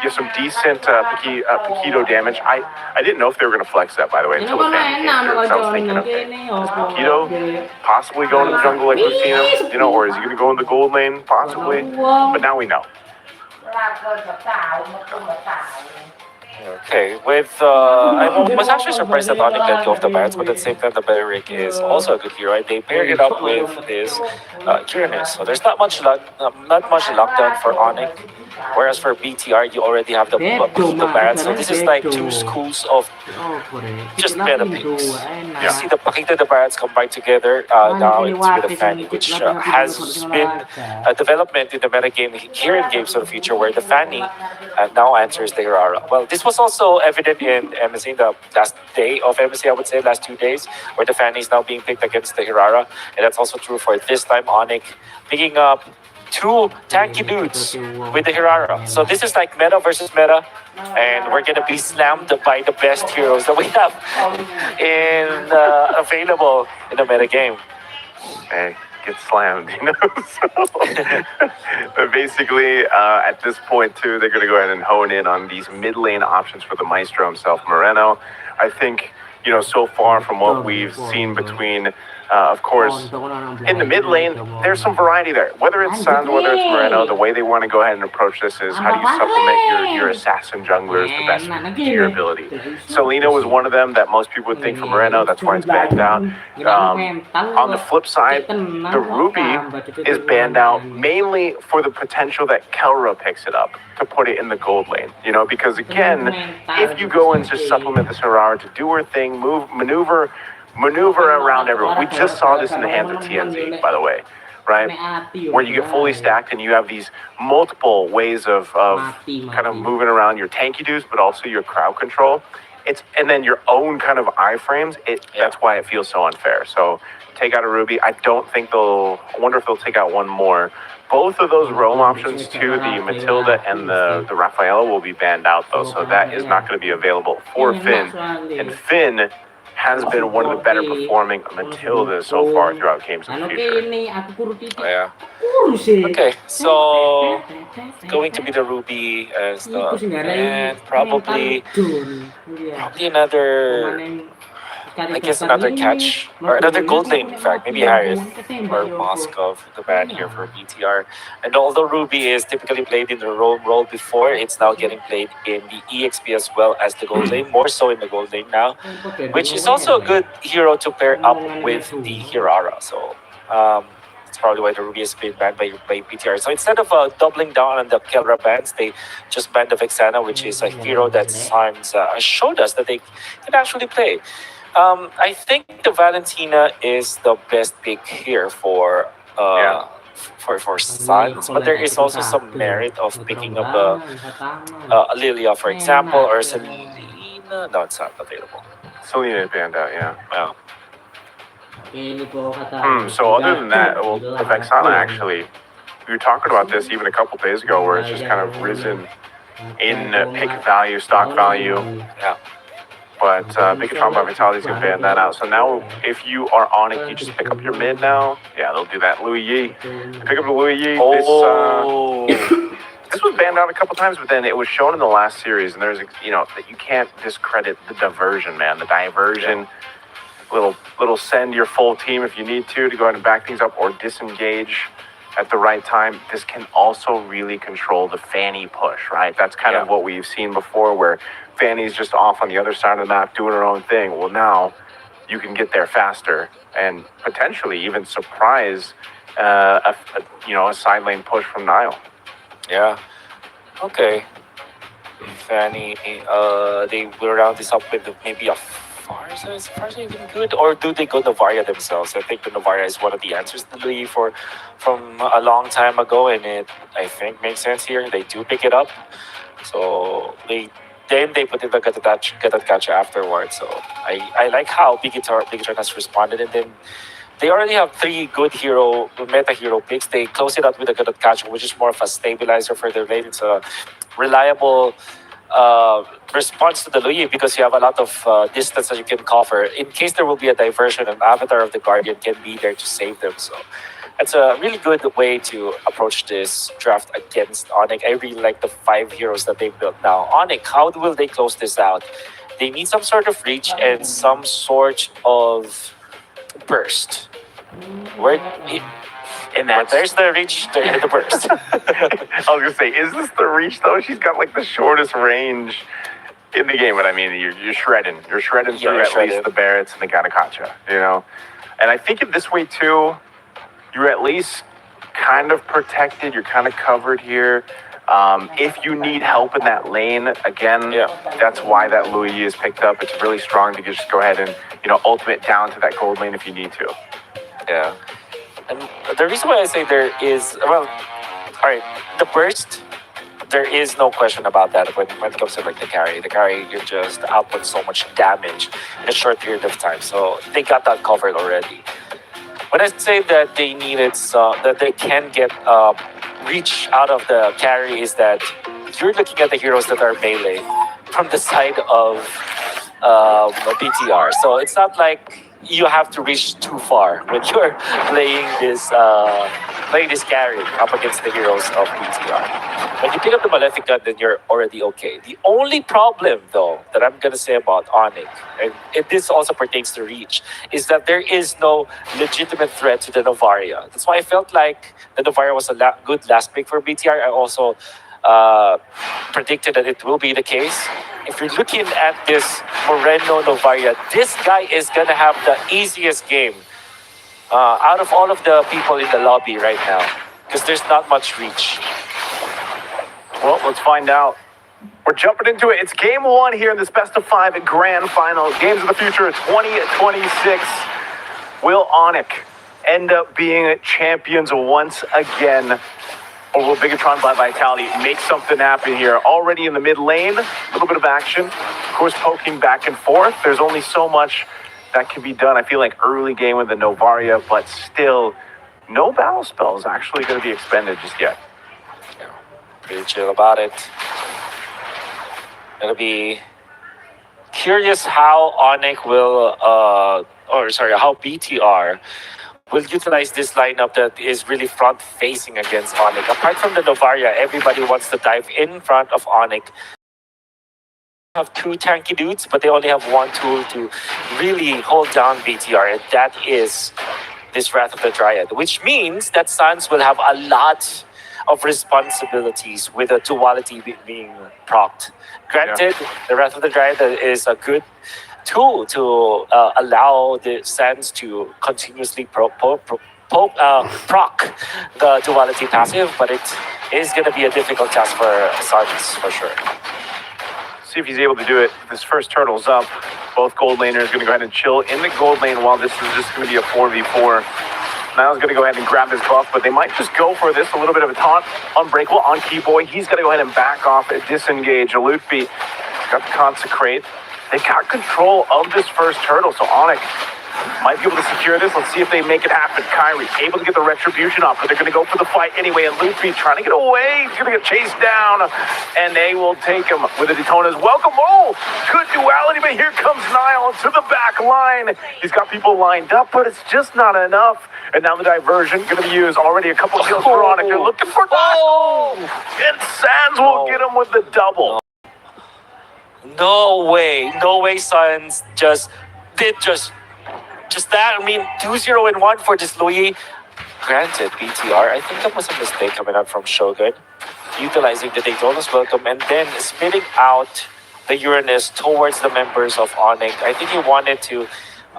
get some decent Paquito damage. I didn't know if they were going to flex that, by the way, until the Fanny came through. Because I was thinking, okay, is Paquito possibly going to the jungle like we've seen him? You know, or is he going to go in the gold lane, possibly? But now we know.
Okay, with I was actually surprised that Onic let go of the bats, but at the same time, the Beric is also a good hero. And they paired it up with this Kiranis. So there's not much lockdown for Onic. Whereas for BTR, you already have the bats. So this is like two schools of just meta picks. You see the Pakita, the Barats combined together. Now it's with the Fanny, which has been a development in the meta game here in Games of the Future, where the Fanny now answers the Hirara. Well, this was also evident in MSC in the last day of MSC, I would say, last 2 days, where the Fanny is now being picked against the Hirara. And that's also true for this time, Onic picking up two tanky dudes with the Hirara. So this is like meta versus meta, and we're gonna be slammed by the best heroes that we have available in the meta game.
Hey, get slammed, you know? But basically, at this point too, they're gonna go ahead and hone in on these mid lane options for the Maestro himself, Moreno. I think, you know, so far from what we've seen between of course, in the mid lane, there's some variety there. Whether it's Sans, whether it's Moreno, the way they want to go ahead and approach this is how do you supplement your assassin junglers the best to your ability. Selena was one of them that most people would think for Moreno, that's why it's banned out. On the flip side, the Ruby is banned out mainly for the potential that Kelra picks it up to put it in the gold lane. You know, because again, if you go and just supplement this Harara to do her thing, maneuver around everyone. We just saw this in the hands of TNZ, by the way, right? Where you get fully stacked and you have these multiple ways of kind of moving around your tanky dudes, but also your crowd control. And then your own kind of iframes. That's why it feels so unfair. So take out a Ruby. I wonder if they'll take out one more. Both of those roam options too, the Matilda and the Rafaela, will be banned out though. So that is not going to be available for Finn. And Finn has been one of the better performing Matildas so far throughout Games of the Future.
Yeah. Okay, so going to be the Ruby as the and probably another, I guess another catch or another gold lane. In fact, maybe Harith or Moskov, the ban here for BTR. And although Ruby is typically played in the roam role before, it's now getting played in the EXP as well as the gold lane, more so in the gold lane now, which is also a good hero to pair up with the Hirara. So that's probably why the Ruby has been banned by BTR. So instead of doubling down on the Kelra bans, they just banned the Vexana, which is a hero that Sans showed us that they can actually play. I think the Valentina is the best pick here for for Suns, but there is also some merit of picking up Lilia, for example, or Selena. No, it's not available.
Selena banned out, yeah.
Wow.
So other than that, well, the Vexana actually, we were talking about this even a couple days ago, where it's just kind of risen in pick value, stock value.
Yeah.
But Bigetron by Vitality's gonna ban that out. So now, if you are Onic, you just pick up your mid now. Yeah, they'll do that. Louis Yi, pick up the Louis Yi.
Oh.
This was banned out a couple times, but then it was shown in the last series, and there's, you know, that you can't discredit the diversion, man. The diversion, little send your full team if you need to go ahead and back things up, or disengage at the right time. This can also really control the Fanny push, right? That's kind of what we've seen before, where Fanny's just off on the other side of the map doing her own thing. Well, now you can get there faster and potentially even surprise a side lane push from Nile.
Yeah. Okay. Fanny, they will round this up with maybe a Farsa. Is Farsa even good? Or do they go Novaria themselves? I think the Novaria is one of the answers to Louis from a long time ago, and it, I think, makes sense here. They do pick it up. So they put in the Gatatkacha afterwards. So I like how Bigetron has responded, and then they already have 3 good meta hero picks. They close it out with a Gatatkacha, which is more of a stabilizer for their lane. It's a reliable response to the Louis, because you have a lot of distance that you can cover. In case there will be a diversion, an Avatar of the Guardian can be there to save them. So it's a really good way to approach this draft against Onic. I really like the 5 heroes that they built now. Onic, how will they close this out? They need some sort of reach and some sort of burst. There's the reach, the burst.
I was gonna say, is this the reach though? She's got like the shortest range in the game, but I mean, you're shredding. You're shredding through at least the Barretts and the Gattacacha, you know? And I think in this way too, you're at least kind of protected. You're kind of covered here. If you need help in that lane, again, that's why that Louis is picked up. It's really strong to just go ahead and, ultimate down to that gold lane if you need to.
Yeah. And the reason why I say there is, well, all right, the burst, there is no question about that when it comes to like the carry. The carry, you just output so much damage in a short period of time. So they got that covered already. When I say that they needed, that they can get reach out of the carry, is that you're looking at the heroes that are melee from the side of BTR. So it's not like you have to reach too far when you're playing this carry up against the heroes of BTR. When you pick up the Malefica, then you're already okay. The only problem, though, that I'm gonna say about Onic, and this also pertains to reach, is that there is no legitimate threat to the Novaria. That's why I felt like the Novaria was a good last pick for BTR. I also predicted that it will be the case. If you're looking at this Moreno Novaria, this guy is gonna have the easiest game out of all of the people in the lobby right now, because there's not much reach.
Well, let's find out. We're jumping into it. It's game 1 here in this best of 5 grand final. Games of the Future 2026. Will Onic end up being champions once again? Or will Bigetron by Vitality make something happen here? Already in the mid lane, a little bit of action. Of course, poking back and forth. There's only so much that can be done. I feel like early game with the Novaria, but still, no battle spells actually going to be expended just yet.
Yeah, pretty chill about it. It'll be curious how Onic will, how BTR will utilize this lineup that is really front-facing against Onic. Apart from the Novaria, everybody wants to dive in front of Onic. Have 2 tanky dudes, but they only have 1 tool to really hold down BTR, and that is this Wrath of the Dryad, which means that Suns will have a lot of responsibilities with the duality being procced. Granted, the Wrath of the Dryad is a good tool to allow the Suns to continuously proc the duality passive, but it is going to be a difficult task for Suns for sure.
See if he's able to do it. This first turtle's up. Both gold laners going to go ahead and chill in the gold lane while this is just going to be a 4v4. Niall's going to go ahead and grab his buff, but they might just go for this. A little bit of a taunt. Unbreakable on Keyboy. He's going to go ahead and back off and disengage. Alutfi has got the Consecrate. They got control of this first turtle, so Onic might be able to secure this. Let's see if they make it happen. Kyrie able to get the Retribution off, but they're going to go for the fight anyway. And Luffy trying to get away. He's going to get chased down, and they will take him with the Daytona's welcome. Oh, good duality, but here comes Niall to the back line. He's got people lined up, but it's just not enough. And now the diversion going to be used. Already a couple kills for Onic. They're looking for Niall. And Sands will get him with the double.
No way, Suns just that. I mean, 2-0 and 1 for this Louis. Granted, BTR, I think that was a mistake coming out from Shogun, utilizing the Daytona's welcome and then spitting out the Uranus towards the members of Onic. I think he wanted to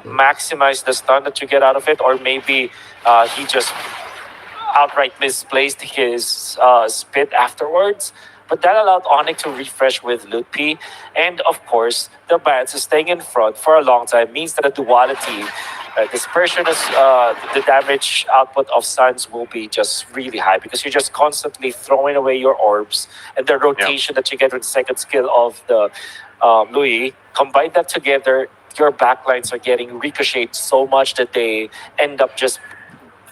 maximize the stun that you get out of it, or maybe he just outright misplaced his spit afterwards. But that allowed Onic to refresh with Loot P. And of course, the Bats staying in front for a long time means that the duality, dispersion, the damage output of Suns will be just really high because you're just constantly throwing away your orbs, and the rotation that you get with the second skill of the Louis. Combine that together, your backlines are getting ricocheted so much that they end up just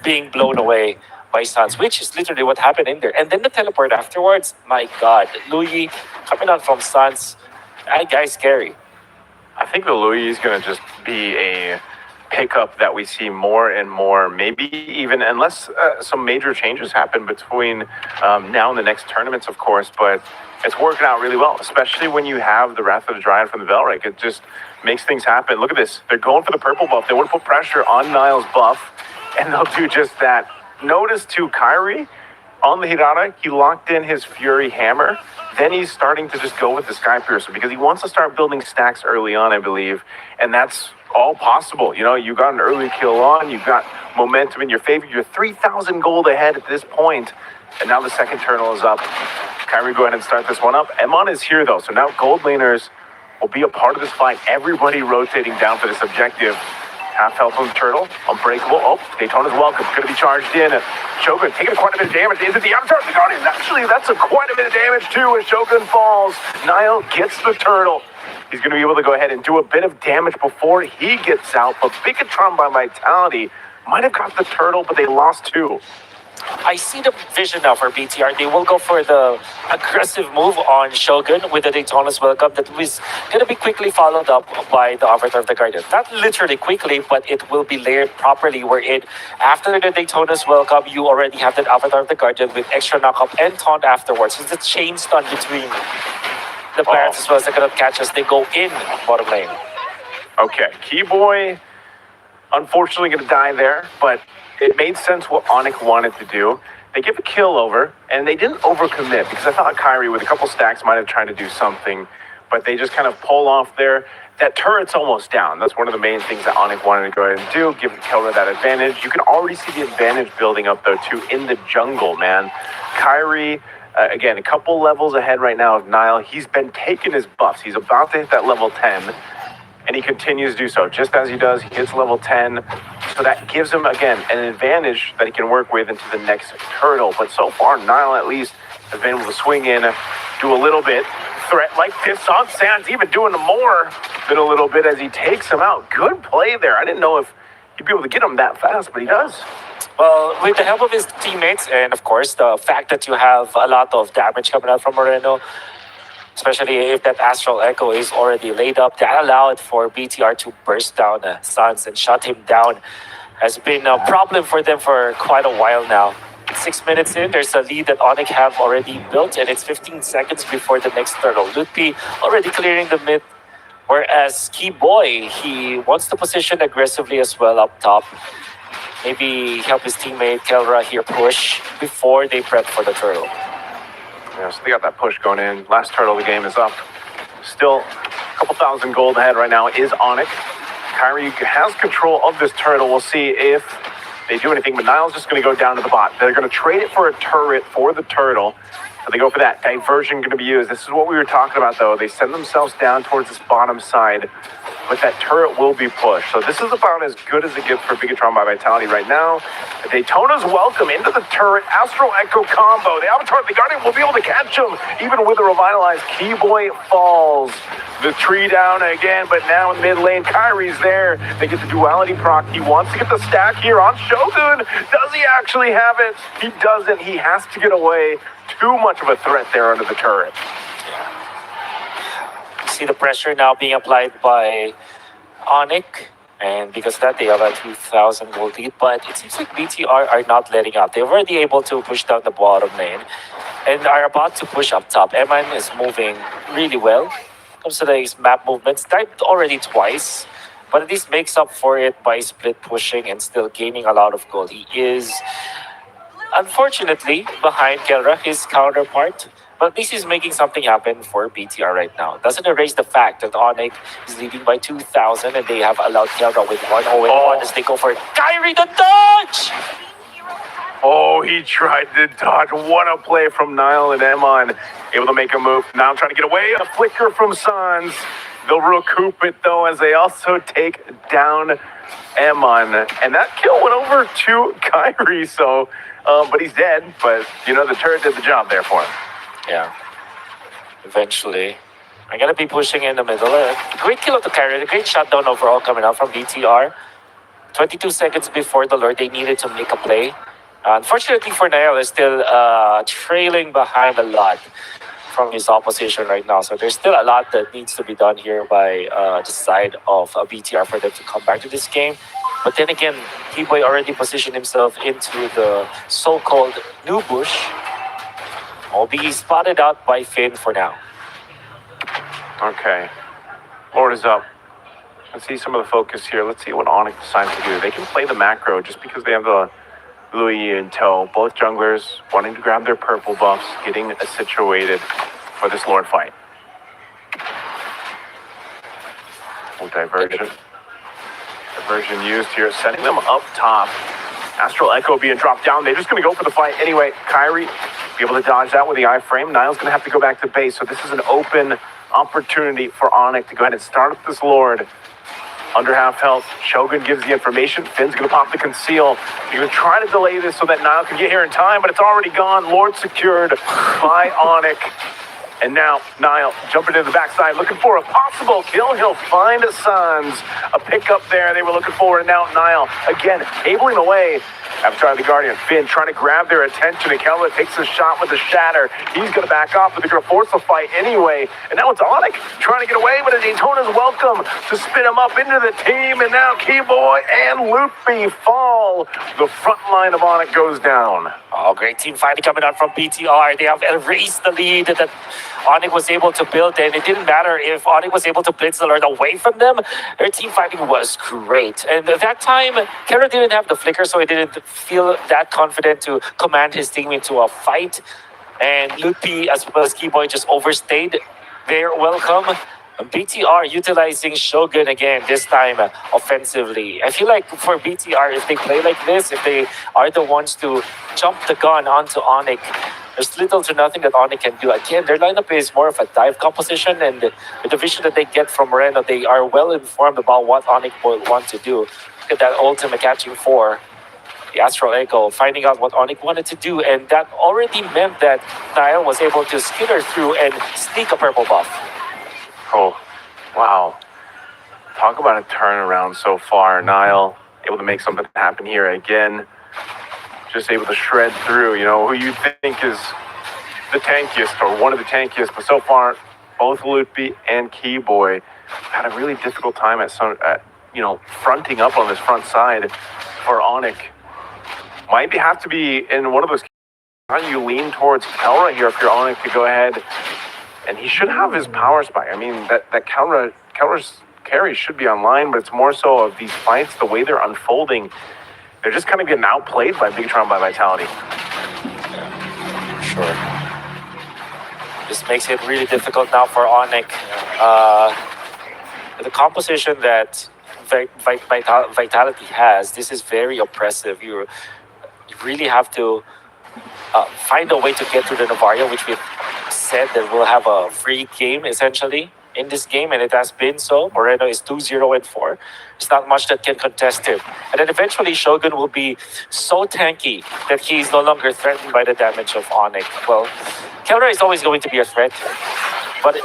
being blown away by Suns, which is literally what happened in there. And then the teleport afterwards, my God, Louis coming out from Suns, that guy's scary.
I think the Louis is going to just be a pickup that we see more and more, maybe even unless some major changes happen between now and the next tournaments, of course, but it's working out really well, especially when you have the Wrath of the Dryad from the Velric. It just makes things happen. Look at this. They're going for the purple buff. They want to put pressure on Niall's buff, and they'll do just that. Notice to Kyrie on the Hirara, he locked in his Fury Hammer. Then he's starting to just go with the Sky Piercer because he wants to start building stacks early on, I believe. And that's all possible. You know, you got an early kill on, you've got momentum in your favor. You're 3,000 gold ahead at this point. And now the second turtle is up. Kyrie, go ahead and start this one up. Emon is here though, so now gold laners will be a part of this fight. Everybody rotating down for this objective. Half health on the turtle. Unbreakable. Oh, Daytona's welcome. Going to be charged in. Shogun taking quite a bit of damage. Is it the Avatar of the Guardian? Actually, that's quite a bit of damage too as Shogun falls. Niall gets the turtle. He's going to be able to go ahead and do a bit of damage before he gets out. But Bigetron by Vitality might have got the turtle, but they lost two.
I see the vision now for BTR. They will go for the aggressive move on Shogun with the Daytona's welcome that was going to be quickly followed up by the Avatar of the Guardian. Not literally quickly, but it will be layered properly wherein after the Daytona's welcome, you already have that Avatar of the Guardian with extra knockup and taunt afterwards. It's the chain stun between the players as well as they cannot catch as they go in bottom lane.
Okay, Keyboy unfortunately going to die there, but it made sense what Onic wanted to do. They give a kill over, and they didn't overcommit because I thought Kyrie with a couple stacks might have tried to do something, but they just kind of pull off there. That turret's almost down. That's one of the main things that Onic wanted to go ahead and do, give Kelra that advantage. You can already see the advantage building up, though, too, in the jungle, man. Kyrie, again, a couple levels ahead right now of Niall. He's been taking his buffs. He's about to hit that level 10. And he continues to do so. Just as he does, he hits level 10. So that gives him, again, an advantage that he can work with into the next turtle. But so far, Niall at least has been able to swing in, do a little bit. Threat like this on Sands, even doing more than a little bit as he takes him out. Good play there. I didn't know if he'd be able to get him that fast, but he does.
Well, with the help of his teammates and, of course, the fact that you have a lot of damage coming out from Moreno, especially if that Astral Echo is already laid up, that allowed for BTR to burst down Suns and shut him down. Has been a problem for them for quite a while now. 6 minutes in, there's a lead that Onic have already built, and it's 15 seconds before the next turtle. Lutpi already clearing the mid, whereas Keyboy, he wants to position aggressively as well up top. Maybe help his teammate Kelra here push before they prep for the turtle.
Yeah, so they got that push going in. Last turtle of the game is up. Still a couple thousand gold ahead right now is Onic. Kyrie has control of this turtle. We'll see if they do anything, but Niall's just going to go down to the bot. They're going to trade it for a turret for the turtle. So they go for that. Diversion going to be used. This is what we were talking about, though. They send themselves down towards this bottom side, but that turret will be pushed. So this is about as good as it gets for Bigetron by Vitality right now. Daytona's welcome into the turret. Astral Echo combo. The Avatar, the Guardian will be able to catch him, even with a revitalized. Keyboy falls. The tree down again, but now in mid lane, Kyrie's there. They get the duality proc. He wants to get the stack here on Shogun. Does he actually have it? He doesn't. He has to get away. Too much of a threat there under the turret.
See the pressure now being applied by Onic, and because of that they have a 2,000 gold lead, but it seems like BTR are not letting up. They're already able to push down the bottom lane and are about to push up top. Eman is moving really well. Comes to these map movements, died already twice, but at least makes up for it by split pushing and still gaining a lot of gold. He is unfortunately behind Kelra, his counterpart, but at least he's making something happen for BTR right now. Doesn't erase the fact that Onic is leading by 2,000 and they have allowed Kelra with 1-0-1 as they go for Kyrie the dodge!
Oh, he tried to dodge. What a play from Niall and Emon. Able to make a move. Now trying to get away. A flicker from Suns. They'll recoup it, though, as they also take down Emon. And that kill went over to Kyrie, so... but he's dead. But, the turret did the job there for him.
Yeah. Eventually. I'm going to be pushing in the middle. Great kill of the Kyrie. A great shutdown overall coming out from BTR. 22 seconds before the Lord, they needed to make a play. Unfortunately for Niall, is still trailing behind a lot from his opposition right now. So there's still a lot that needs to be done here by the side of BTR for them to come back to this game. But then again, Keyboy already positioned himself into the so-called new bush. Will be spotted out by Finn for now.
Okay. Lord is up. Let's see some of the focus here. Let's see what Onic decides to do. They can play the macro just because they have the Louis in tow. Both junglers wanting to grab their purple buffs, getting situated for this Lord fight. Oh, diversion. Diversion used here, setting them up top. Astral Echo being dropped down. They're just going to go for the fight anyway. Kyrie be able to dodge that with the iframe. Niall's going to have to go back to base. So this is an open opportunity for Onic to go ahead and start up this Lord. Under half health, Shogun gives the information. Finn's going to pop the conceal. He's going to try to delay this so that Niall can get here in time, but it's already gone. Lord secured by Onic. And now Niall jumping to the backside, looking for a possible kill. He'll find Suns. A pickup there they were looking for, and now Niall again cabling away. Avatar the Guardian, Finn trying to grab their attention, and Kelvin takes a shot with the shatter. He's going to back off, but they're going to force a fight anyway. And now it's Onic trying to get away, but Daytona's welcome to spin him up into the team. And now Keyboy and Loopy fall. The front line of Onic goes down.
Oh, great team fighting coming out from BTR. They have erased the lead that Onic was able to build, and it didn't matter if Onic was able to blitz the Lord away from them. Their team fighting was great. And at that time, Kara didn't have the flicker, so he didn't feel that confident to command his team into a fight. And Lupi as well as Keyboy just overstayed their welcome. BTR utilizing Shogun again, this time offensively. I feel like for BTR, if they play like this, if they are the ones to jump the gun onto Onic, there's little to nothing that Onic can do. Again, their lineup is more of a dive composition, and with the vision that they get from Moreno, they are well informed about what Onic will want to do. Look at that ultimate catching for the Astral Echo, finding out what Onic wanted to do, and that already meant that Niall was able to skitter through and sneak a purple buff.
Oh, wow. Talk about a turnaround so far. Niall able to make something happen here again. Just able to shred through, who you think is the tankiest or one of the tankiest. But so far, both Loopy and Keyboy had a really difficult time at fronting up on this front side for Onic. Might have to be in one of those. How you lean towards Kelra here if you're Onic to go ahead. And he should have his power spike. I mean, that Kelra's carry should be online, but it's more so of these fights, the way they're unfolding. They're just kind of getting outplayed by Bigetron by Vitality.
Yeah, sure. This makes it really difficult now for Onic. The composition that Vitality has, this is very oppressive. You really have to find a way to get to the Novaria, which we've said that we'll have a free game essentially in this game, and it has been so. Moreno is 2-0-4. There's not much that can contest him. And then eventually Shogun will be so tanky that he's no longer threatened by the damage of Onic. Well, Kelra is always going to be a threat, but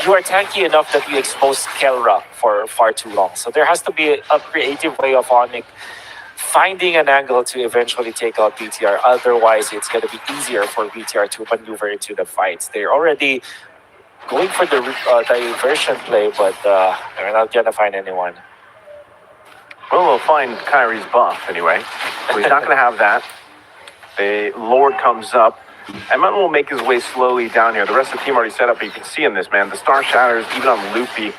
you are tanky enough that you expose Kelra for far too long. So there has to be a creative way of Onic finding an angle to eventually take out BTR. Otherwise, it's going to be easier for BTR to maneuver into the fights. They're already going for the diversion play, but they're not going to find anyone.
Well, we'll find Kyrie's buff anyway. So he's not going to have that. The Lord comes up. Emon will make his way slowly down here. The rest of the team already set up. You can see in this, man. The Star Shatters, even on Loopy,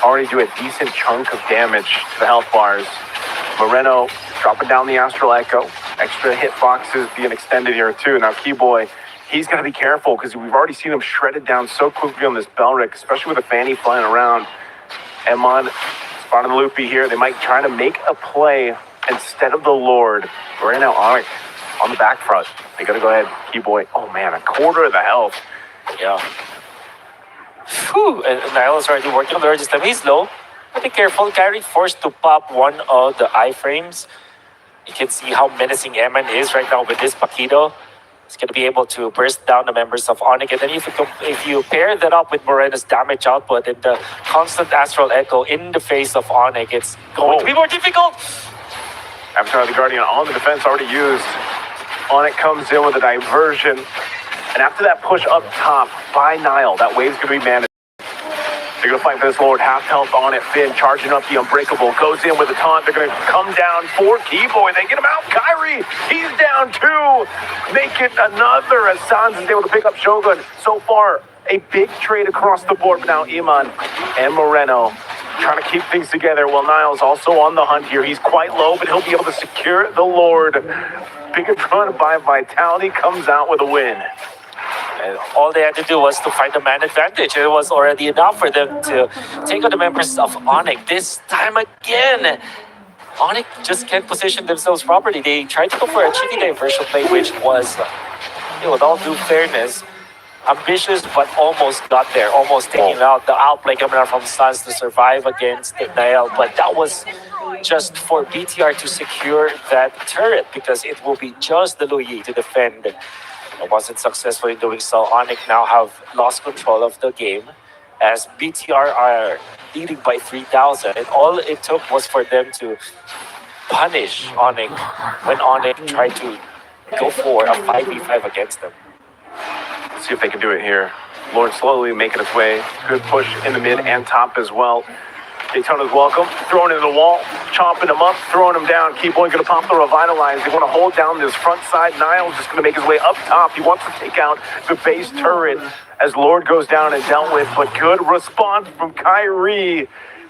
already do a decent chunk of damage to the health bars. Moreno dropping down the Astral Echo. Extra hitboxes being extended here too. Now Keyboy, he's got to be careful because we've already seen him shredded down so quickly on this Belric, especially with a Fanny flying around. Emon spotting the Loopy here. They might try to make a play instead of the Lord. Right now, Onic on the back front. They got to go ahead. Keyboy. Oh man, a quarter of the health.
Yeah. Whew. And Niall is already working on the this time. He's low. But be careful. Kyrie forced to pop one of the iframes. You can see how menacing Eman is right now with this Paquito. He's going to be able to burst down the members of Onic. And then if you pair that up with Moreno's damage output and the constant Astral Echo in the face of Onic, it's going to be more difficult.
Avatar of the Guardian on the defense already used. Onic comes in with a diversion. And after that push up top by Nile, that wave's going to be managed. They're going to fight for this Lord. Half health on it. Finn charging up the Unbreakable. Goes in with a taunt. They're going to come down for Keyboy. They get him out. Kyrie, he's down too. Make it another as Sans is able to pick up Shogun. So far, a big trade across the board. But now Iman and Moreno trying to keep things together. Well, Niles also on the hunt here. He's quite low, but he'll be able to secure the Lord. Bigetron by Vitality comes out with a win.
And all they had to do was to find a man advantage. It was already enough for them to take on the members of Onic. This time again, Onic just can't position themselves properly. They tried to go for a cheeky diversion play, which was, with all due fairness, ambitious, but almost got there. Almost taking out the outplay coming out from Suns to survive against Nael. But that was just for BTR to secure that turret, because it will be just the Luyi to defend. It wasn't successful in doing so. Onic now have lost control of the game as BTR are leading by 3,000. And all it took was for them to punish Onic when Onic tried to go for a 5v5 against them.
Let's see if they can do it here. Lord slowly making his way. Good push in the mid and top as well. Daytona's welcome. Throwing into the wall. Chomping him up. Throwing him down. Keyboy going to pop the Revitalize. They want to hold down this front side. Niles just going to make his way up top. He wants to take out the base turret as Lord goes down and dealt with. But good response from Kyrie.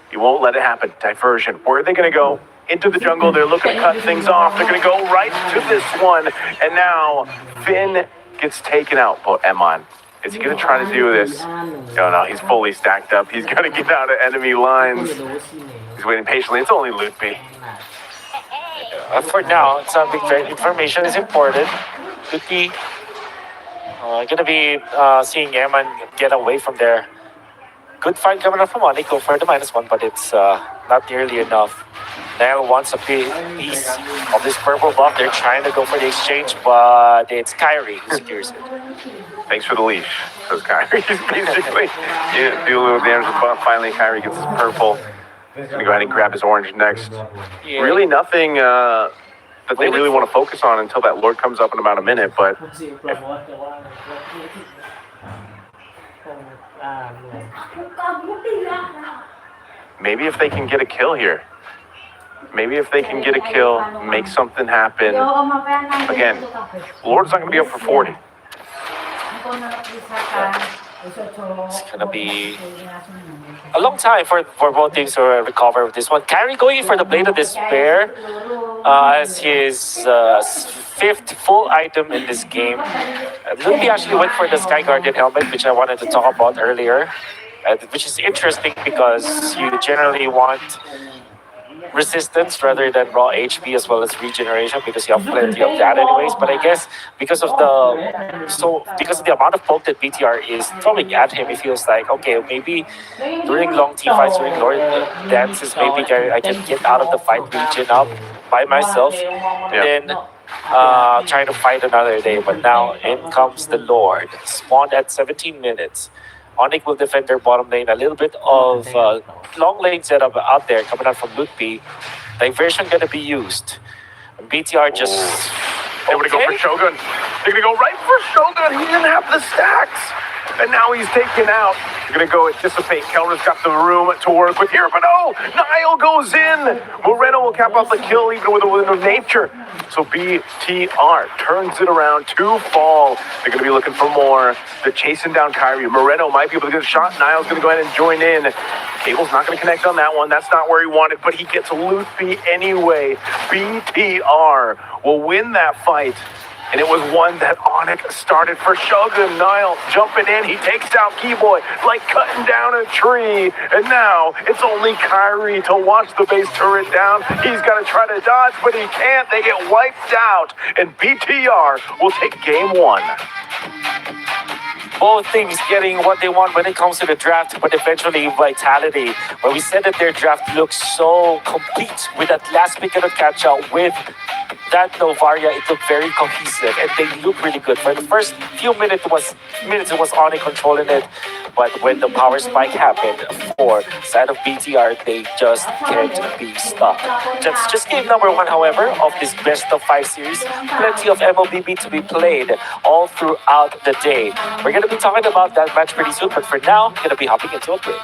He won't let it happen. Diversion. Where are they going to go? Into the jungle. They're looking to cut things off. They're going to go right to this one. And now Finn gets taken out. But Emon, is he going to try to do this? No, he's fully stacked up. He's going to get out of enemy lines. He's waiting patiently. It's only Loopy.
For now, it's not big threat. Information is important. Loopy going to be seeing Eman get away from there. Good fight coming up from Onic. Go for the -1, but it's not nearly enough. Nail wants a piece of this purple buff. They're trying to go for the exchange, but it's Kyrie who secures it.
Thanks for the leash, says Kyrie. He's basically do a little damage with the buff. Finally, Kyrie gets his purple. He's going to go ahead and grab his orange next. Yeah. Really nothing that they really want to focus on until that Lord comes up in about a minute, but... Maybe if they can get a kill here. Maybe if they can get a kill, make something happen. Again, Lord's not going to be up for 40.
It's going to be a long time for both teams to recover with this one. Kyrie going in for the Blade of Despair as his fifth full item in this game. Lupi actually went for the Sky Guardian helmet, which I wanted to talk about earlier, which is interesting because you generally want resistance rather than raw HP as well as regeneration because you have plenty of that anyways. But I guess because of the amount of poke that BTR is throwing at him, he feels like okay, maybe during long team fights, during Lord dances, maybe I can get out of the fight region up by myself, then trying to fight another day. But now in comes the Lord, spawned at 17 minutes. Onic will defend their bottom lane. A little bit of long lane setup out there coming out from Loot B. Diversion going to be used. BTR just...
They're going to go for Shogun. They're going to go right for Shogun. He didn't have the stacks. And now he's taken out. They're going to go anticipate. Keller's got the room to work with here. But no, Nile goes in. Moreno will cap out the kill even with a wind of nature. So BTR turns it around to fall. They're going to be looking for more. They're chasing down Kyrie. Moreno might be able to get a shot. Nile's going to go ahead and join in. Cable's not going to connect on that one. That's not where he wanted, but he gets Loot B anyway. BTR will win that fight. And it was one that Onic started for Shogun. Nile jumping in. He takes out Keyboy like cutting down a tree. And now it's only Kyrie to watch the base turret down. He's got to try to dodge, but he can't. They get wiped out. And BTR will take game one.
Both teams getting what they want when it comes to the draft, but eventually Vitality, where we said that their draft looks so complete with that last pick of the catch out with that Novaria. It looked very cohesive and they look really good. For the first few minutes it was Onic controlling it, but when the power spike happened for side of BTR, they just can't be stopped. That's just game number one, however, of this best of 5 series. Plenty of MLBB to be played all throughout the day. We're going to be talking about that match pretty soon, but for now, going to be hopping into a break.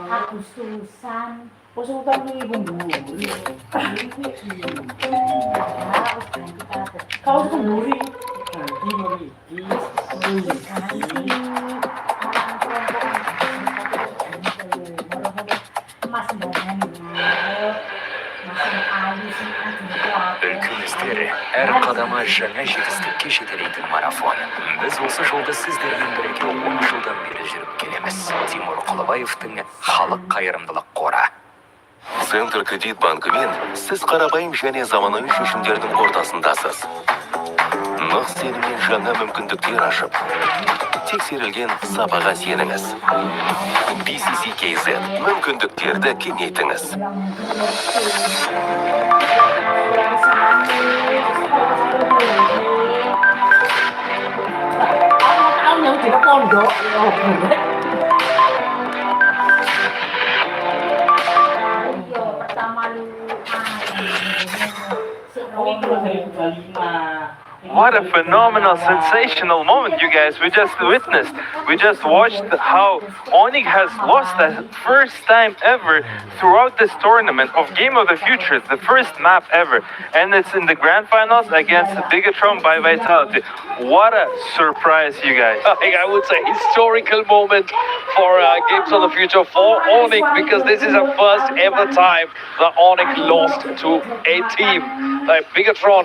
Agustusan. Pasukan mo ibang buri. Kau itu buri.
Ülkümüzде her kadama жаңа жетістікке жетелейтін марафон. Біз осы жолды сіздермен бірге 10 жылдан бері жүріп келеміз. Тимур Құлыбаевтың халық қайырымдылық қоры.
Центр кредит банкымен сіз қарапайым және заманауи шешімдердің ортасындасыз. Нық сеніммен жаңа мүмкіндіктер ашып, тексерілген сапаға сеніңіз. BCC-KZ мүмкіндіктерді кеңейтіңіз.
What a phenomenal, sensational moment you guys we just witnessed. We just watched how Onic has lost the first time ever throughout this tournament of Game of the Future, the first map ever. And it's in the grand finals against Bigetron by Vitality. What a surprise, you guys.
I would say historical moment for Games of the Future for Onic, because this is the first ever time that Onic lost to a team. Like Bigetron,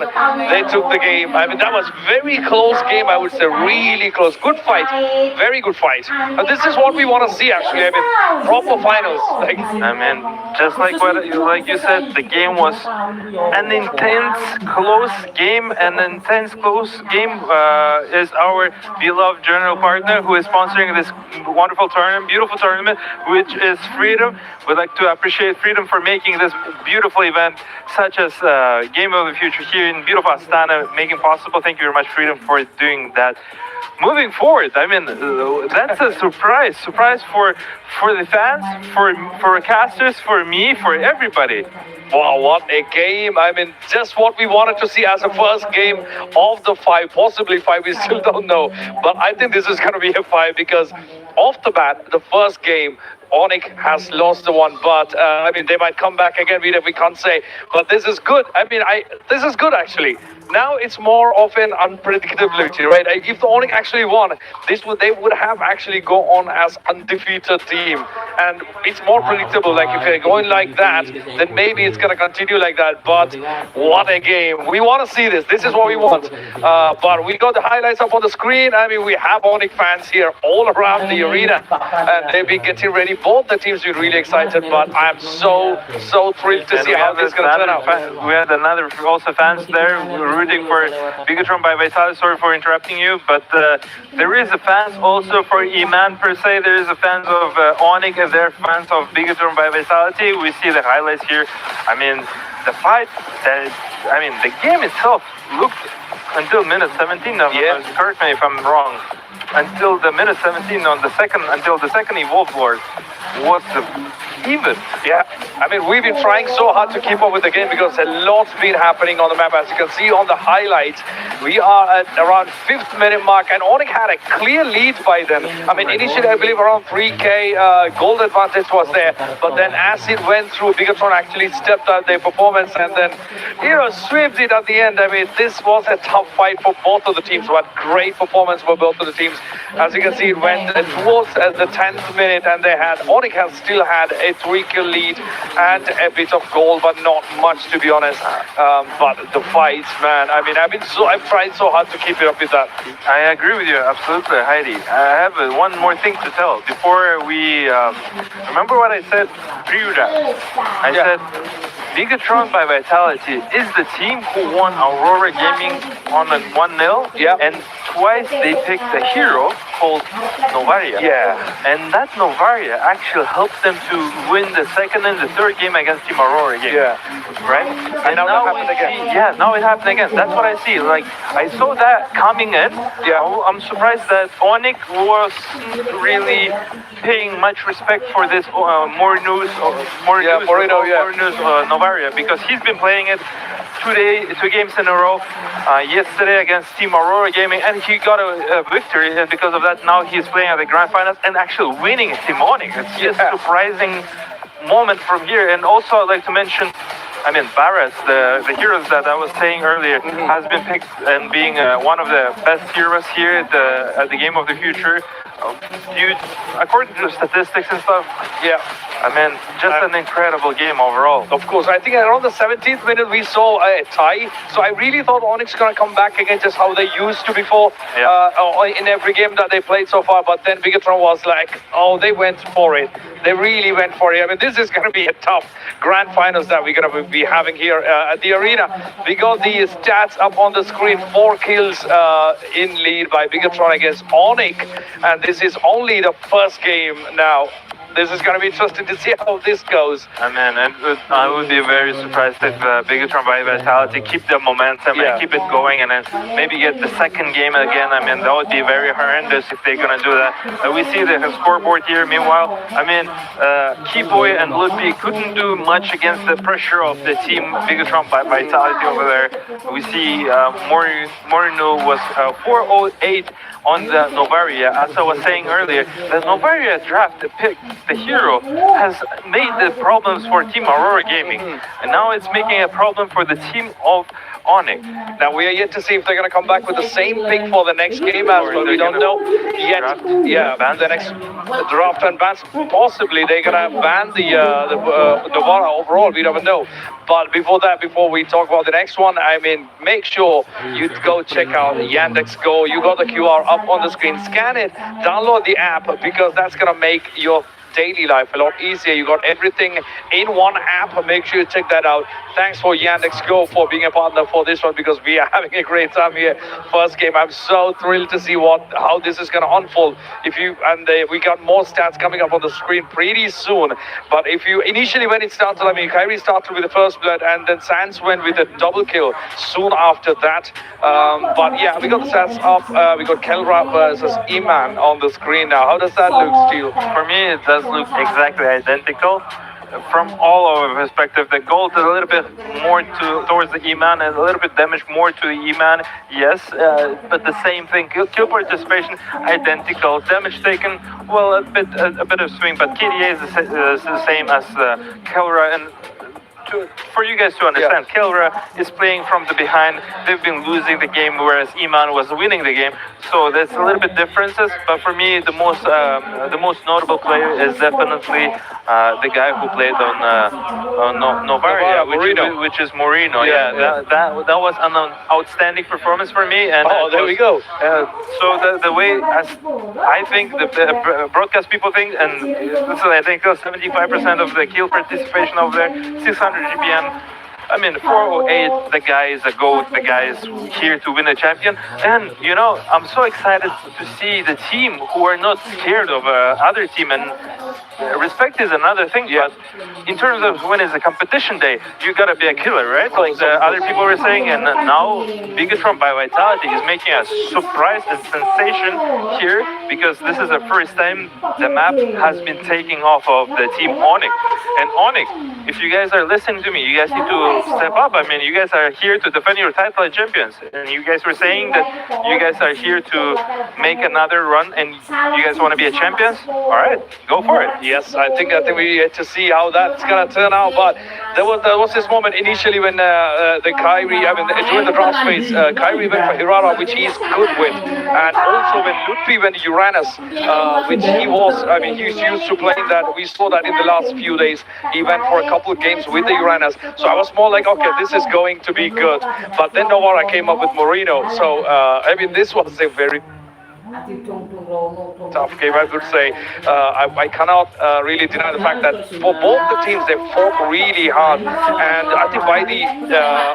they took the game. I mean, that was very close game, I would say, really close. Good fight, very good fight. And this is what we want to see, actually. I mean, proper finals.
I mean, just like you said, the game was an intense, close game. An intense, close game is our beloved general partner who is sponsoring this wonderful tournament, beautiful tournament, which is Freedom. We'd like to appreciate Freedom for making this beautiful event, such as Game of the Future here in beautiful Astana, making possible possible. Thank you very much, Freedom, for doing that. Moving forward, I mean, that's a surprise for the fans, for casters, for me, for everybody.
Wow, what a game. I mean, just what we wanted to see as a first game of the 5, possibly 5, we still don't know. But I think this is going to be a 5 because off the bat, the first game, Onic has lost the one, but I mean, they might come back again, we can't say. But this is good. I mean, this is good actually. Now it's more of an unpredictability, right? If the Onic actually won, they would have actually go on as undefeated team, and it's more predictable. Like if they're going like that, then maybe it's gonna continue like that. But what a game! We want to see this. This is what we want. But we got the highlights up on the screen. I mean, we have Onic fans here all around the arena, and they'll be getting ready. Both the teams are really excited, but I'm so thrilled to see how this is gonna turn out.
We had another also fans there rooting for Bigetron by Vitality. Sorry for interrupting you, but there is a fans also for Iman per se. There is a fans of Onic and they're fans of Bigetron by Vitality. We see the highlights here. I mean, the fight, the game itself looked until minute 17. Correct me if I'm wrong. Until the minute 17 until the second Evolved Wars was even.
Yeah, I mean, we've been trying so hard to keep up with the game because a lot's been happening on the map. As you can see on the highlights, we are at around 5th minute mark, and Onic had a clear lead by then. I mean, initially, I believe around 3k gold advantage was there, but then as it went through, Bigetron actually stepped up their performance and then, swept it at the end. I mean, this was a tough fight for both of the teams, but great performance for both of the teams. As you can see, it went towards the 10th minute, and Onic has still had a 3-kill lead and a bit of gold, but not much, to be honest. But the fights, man, I mean, I've tried so hard to keep it up with that.
I agree with you, absolutely, Heidi. I have one more thing to tell. Before we, remember what I said pre-draft? I said, Bigetron by Vitality is the team who won Aurora Gaming on a 1-0, and twice they picked a hero called Novaria.
Yeah.
And that Novaria actually helped them to win the second and the third game against Team Aurora game.
Yeah.
Right?
And now it happened again.
Now it happened again. That's what I see. Like, I saw that coming in.
Yeah.
I'm surprised that Onic was really paying much respect for this more news Novaria, because he's been playing it 2 games in a row. Yesterday against Team Aurora Gaming, and he got a victory, and because of that now he's playing at the grand finals and actually winning Team Onic. It's just a surprising moment from here. And also I'd like to mention, I mean, Barras, the heroes that I was saying earlier, has been picked and being one of the best heroes here at the Game of the Future. According to statistics and stuff, I mean, just an incredible game overall.
Of course, I think around the 17th minute we saw a tie, so I really thought Onic's gonna come back again just how they used to before in every game that they played so far. But then Bigetron was like, they went for it. They really went for it. I mean, this is going to be a tough grand finals that we're going to be having here at the arena. We got the stats up on the screen. 4 kills in lead by Bigetron against Onic. And this is only the first game now. This is going to be interesting to see how this goes.
I mean, I would be very surprised if Bigetron by Vitality keep the momentum and keep it going, and then maybe get the second game again. I mean, that would be very horrendous if they're going to do that. We see the scoreboard here. Meanwhile, I mean, Keyboy and Ludwig couldn't do much against the pressure of the team Bigetron by Vitality over there. We see Morinu was 408 on the Novaria. As I was saying earlier, the Novaria draft pick, the hero, has made the problems for Team Aurora Gaming, and now it's making a problem for the team of Onic.
Now we are yet to see if they're going to come back with the same pick for the next game as well. We don't know yet. The next draft and bans. Possibly they're going to ban the Novara overall. We don't know. But before we talk about the next one, I mean, make sure you go check out Yandex Go. You got the QR up on the screen. Scan it, download the app, because that's going to make your daily life a lot easier. You got everything in one app. Make sure you check that out. Thanks for Yandex Go for being a partner for this one, because we are having a great time here. First game, I'm so thrilled to see how this is going to unfold. We got more stats coming up on the screen pretty soon. But if you initially, when it started, I mean, Kyrie started with the first blood, and then Sans went with a double kill soon after that. But yeah, we got the stats up. We got Kelra versus Iman on the screen now. How does that look, Steel?
For me, it does look exactly identical. From all of perspective, the gold is a little bit more towards the E-Man and a little bit damage more to the E-Man, yes, but the same thing. Kill participation, identical. Damage taken, well, a bit of swing, but KDA is the same as Kelra, and for you guys to understand, Kelra is playing from the behind. They've been losing the game, whereas Iman was winning the game. So there's a little bit differences. But for me, the most notable player is definitely the guy who played on Nobar, which is Moreno. That was an outstanding performance for me. And
there we go.
So the way I think the broadcast people think, and so I think 75% of the kill participation over there, 600 GPM. I mean, 408, the guy is a GOAT, the guy is here to win a champion. And, you know, I'm so excited to see the team who are not scared of other team. And respect is another thing, but in terms of when it's a competition day, you gotta be a killer, right? Like the other people were saying, and now Bigetron by Vitality is making a surprise and sensation here, because this is the first time the map has been taking off of the team Onic. And Onic, if you guys are listening to me, you guys need to step up. I mean, you guys are here to defend your title as champions, and you guys were saying that you guys are here to make another run, and you guys want to be a champions. All right, go for it.
Yes, I think we get to see how that's gonna turn out. But there was this moment initially when the Kyrie, I mean, during the draft phase, Kyrie went for Hirara, which he's good with, and also when Lutfi went Uranus, which he was, I mean, he's used to playing that. We saw that in the last few days. He went for a couple of games with the Uranus, so I was more like, okay, this is going to be good. But then Nobar came up with Moreno, so I mean, this was a very tough game, I would say. I cannot really deny the fact that for both the teams, they fought really hard, and I think by the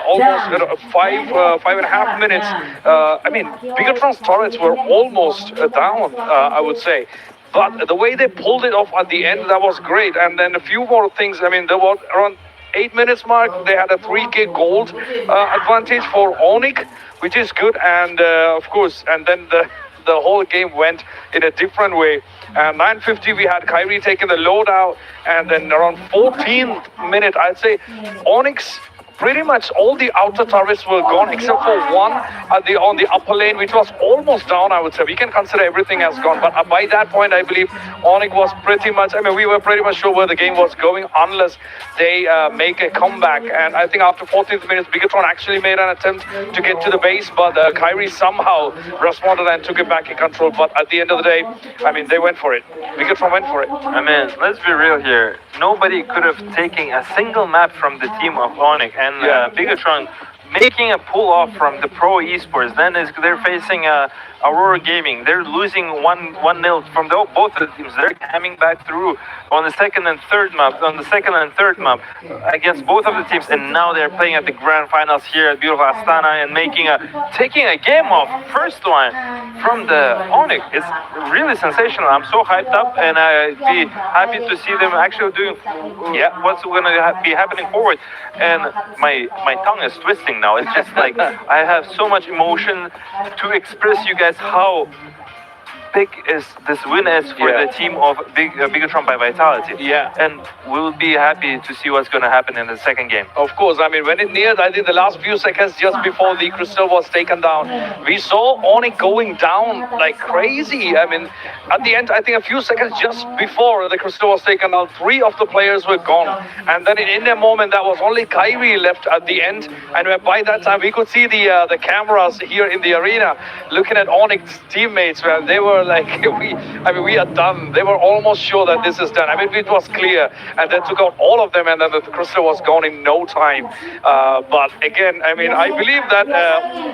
almost 5.5 minutes, I mean, Bigetron's turrets were almost down, I would say. But the way they pulled it off at the end, that was great. And then a few more things. I mean, there was around 8 minutes mark, they had a 3k gold advantage for Onic, which is good. And of course, and then the whole game went in a different way. 9:50, we had Kyrie taking the loadout, and then around 14th minute, I'd say Onyx, pretty much all the outer turrets were gone except for one on the upper lane, which was almost down, I would say. We can consider everything as gone, but by that point, I believe Onic was pretty much, I mean, we were pretty much sure where the game was going unless they make a comeback. And I think after 14th minutes, Bigetron actually made an attempt to get to the base, but Kyrie somehow responded and took it back in control. But at the end of the day, I mean, they went for it. Bigetron went for it.
I mean, let's be real here. Nobody could have taken a single map from the team of Onic, and Bigetron making a pull off from the pro esports. Then they're facing Aurora Gaming. They're losing 1-0 from both of the teams. They're coming back through on the second and third map, against both of the teams, and now they're playing at the grand finals here at beautiful Astana and taking a game off, first one from the Onic. It's really sensational. I'm so hyped up, and I'd be happy to see them actually doing what's going to be happening forward. And my tongue is twisting now. It's just like I have so much emotion to express you guys how big this win is for the team of Bigetron by Vitality. And we'll be happy to see what's going to happen in the second game.
Of course, I mean, when it neared, I think the last few seconds just before the crystal was taken down, we saw Onic going down like crazy. I mean, at the end, I think a few seconds just before the crystal was taken down, 3 of the players were gone. And then in a moment, there was only Kyrie left at the end. And by that time, we could see the cameras here in the arena looking at Onic's teammates, where they were like, we are done. They were almost sure that this is done. I mean, it was clear, and they took out all of them, and then the crystal was gone in no time. But again, I mean, I believe that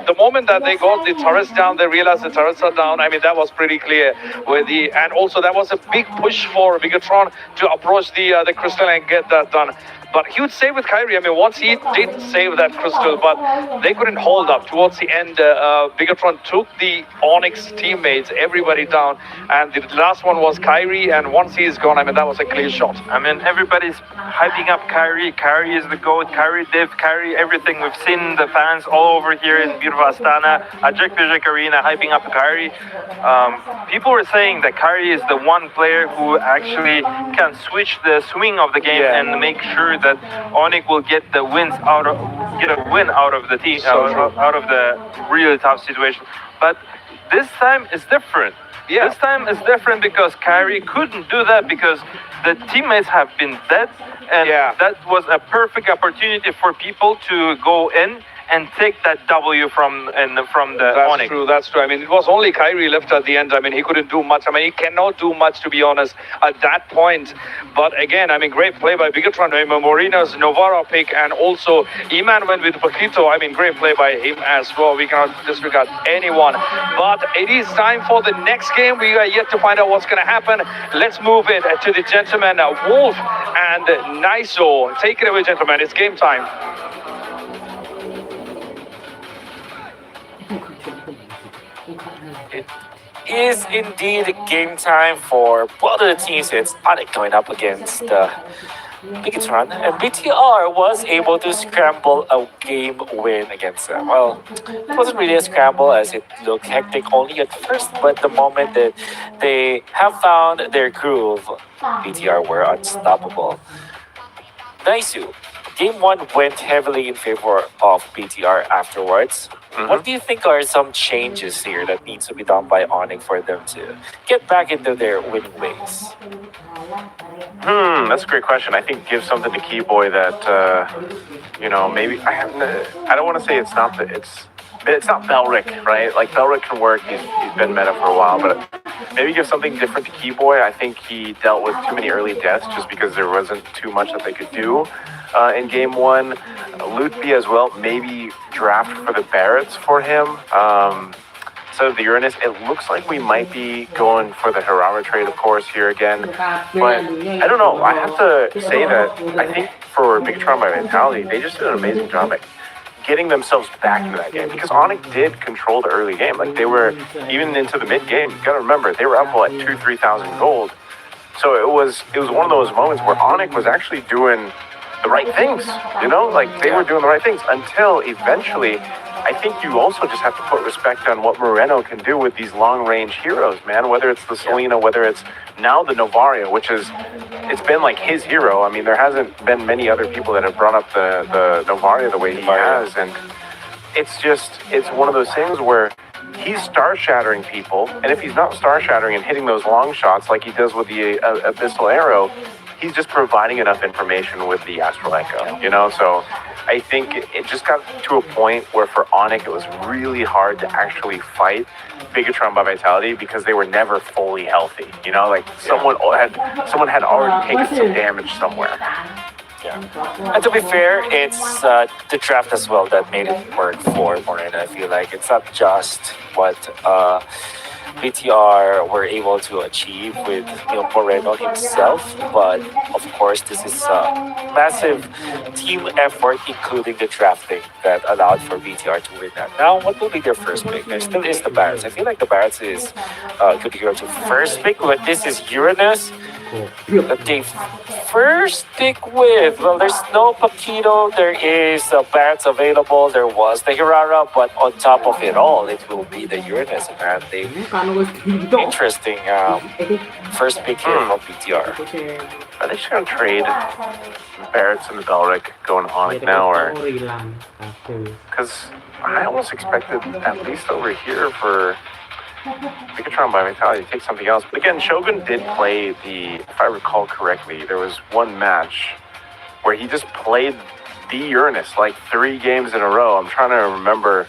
the moment that they got the turrets down, they realized the turrets are down. I mean, that was pretty clear. And also that was a big push for Bigetron to approach the crystal and get that done. But huge save with Kyrie. I mean, once he did save that crystal, but they couldn't hold up. Towards the end, Bigetron took the Onyx teammates, everybody down, and the last one was Kyrie, and once he's gone, I mean, that was a clear shot.
I mean, everybody's hyping up Kyrie. Kyrie is the GOAT. Kyrie Div, Kyrie everything. We've seen the fans all over here in beautiful Astana, at Bigetron Arena, hyping up Kyrie. People were saying that Kyrie is the one player who actually can switch the swing of the game and make sure that Onic will get a win out of the team, out of the really tough situation. But this time is different.
Yeah.
This time is different because Kyrie couldn't do that because the teammates have been dead, and that was a perfect opportunity for people to go in and take that W from the Onic.
That's true. I mean, it was only Kyrie left at the end. I mean, he couldn't do much. I mean, he cannot do much, to be honest, at that point. But again, I mean, great play by Bigetron. I mean, Morina's Novara pick, and also Iman went with Paquito. I mean, great play by him as well. We cannot disregard anyone. But it is time for the next game. We are yet to find out what's going to happen. Let's move it to the gentlemen, Wolf and Niso. Take it away, gentlemen. It's game time.
It is indeed game time for both of the teams. It's Onic going up against Bigetron, and BTR was able to scramble a game win against them. Well, it wasn't really a scramble as it looked hectic only at first, but the moment that they have found their groove, BTR were unstoppable. Naisu, game one went heavily in favor of BTR afterwards. What do you think are some changes here that needs to be done by Onic for them to get back into their winning ways?
That's a great question. I think give something to Keyboy that maybe I don't want to say it's not Belric, right? Like Belric can work. He's been meta for a while, but maybe give something different to Keyboy. I think he dealt with too many early deaths just because there wasn't too much that they could do in game one. Lutby as well. Maybe draft for the Barretts for him. Instead of the Uranus, it looks like we might be going for the Hirara trade, of course, here again. But I don't know. I have to say that I think for Bigetron by Vitality, they just did an amazing job at getting themselves back into that game, because Onic did control the early game. Like they were even into the mid game. You gotta remember they were up like 2,000-3,000 gold. So it was one of those moments where Onic was actually doing the right things. Like they were doing the right things until eventually. I think you also just have to put respect on what Moreno can do with these long-range heroes, man. Whether it's the Selena, whether it's now the Novaria, it's been like his hero. I mean, there hasn't been many other people that have brought up the Novaria the way he has, and it's one of those things where he's star-shattering people, and if he's not star-shattering and hitting those long shots like he does with the Abyssal Arrow, he's just providing enough information with the Astral Echo, So I think it just got to a point where for Onic, it was really hard to actually fight Bigetron by Vitality because they were never fully healthy. Someone had already taken some damage somewhere.
Yeah. And to be fair, it's the draft as well that made it work for Moreno. I feel like it's not just what BTR were able to achieve with Moreno himself, but of course this is a massive team effort, including the drafting that allowed for BTR to win that. Now, what will be their first pick? There still is the Barretts. I feel like the Barretts is good hero to first pick, but this is Uranus that they first pick with. Well, there's no Paquito, there is Barretts available, there was the Hirara, but on top of it all, it will be the Uranus, and they interesting first pick here from BTR.
Are they just going to trade Barretts and the Belric going Onic now, or? Because I almost expected, at least over here, for Bigetron by Vitality to take something else. But again, Shogun did play if I recall correctly, there was one match where he just played the Uranus like 3 games in a row. I'm trying to remember.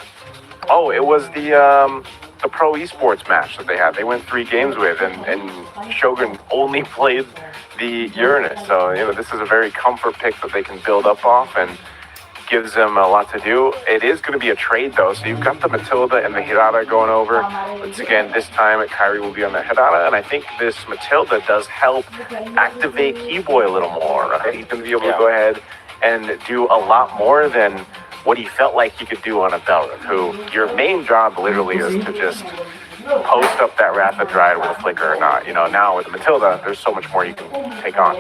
Oh, it was the the pro esports match that they had. They went 3 games with, and Shogun only played the Uranus. So, this is a very comfort pick that they can build up off and gives them a lot to do. It is going to be a trade, though. So you've got the Matilda and the Hirata going over. Once again, this time Kyrie will be on the Hirata, and I think this Matilda does help activate Keyboy a little more, right? He's going to be able to go ahead and do a lot more than what he felt like he could do on a Belrith, who your main job literally is to just post up that rapid ride with a flicker or not. Now with the Matilda, there's so much more you can take on.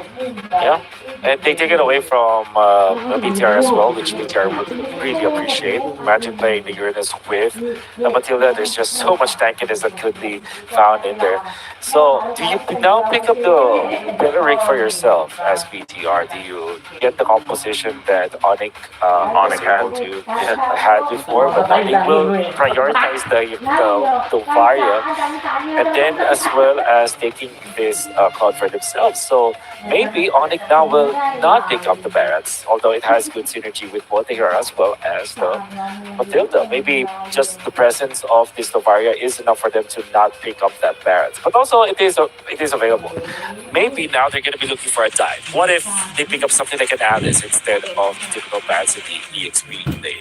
Yeah, and they take it away from BTR as well, which BTR would really appreciate. Imagine playing the Uranus with the Matilda. There's just so much tankiness that could be found in there. So, do you now pick up the better rig for yourself as BTR? Do you get the composition that Onic had before? But Onic will prioritize the Varia, and then as well as taking this cloud for themselves. So maybe Onic now will not pick up the Barats, although it has good synergy with both the Hera as well as the Matilda. Maybe just the presence of this Novaria is enough for them to not pick up that Barats. But also it is available. Maybe now they're going to be looking for a dive. What if they pick up something like an Alice instead of the typical Barats in the EXP lane?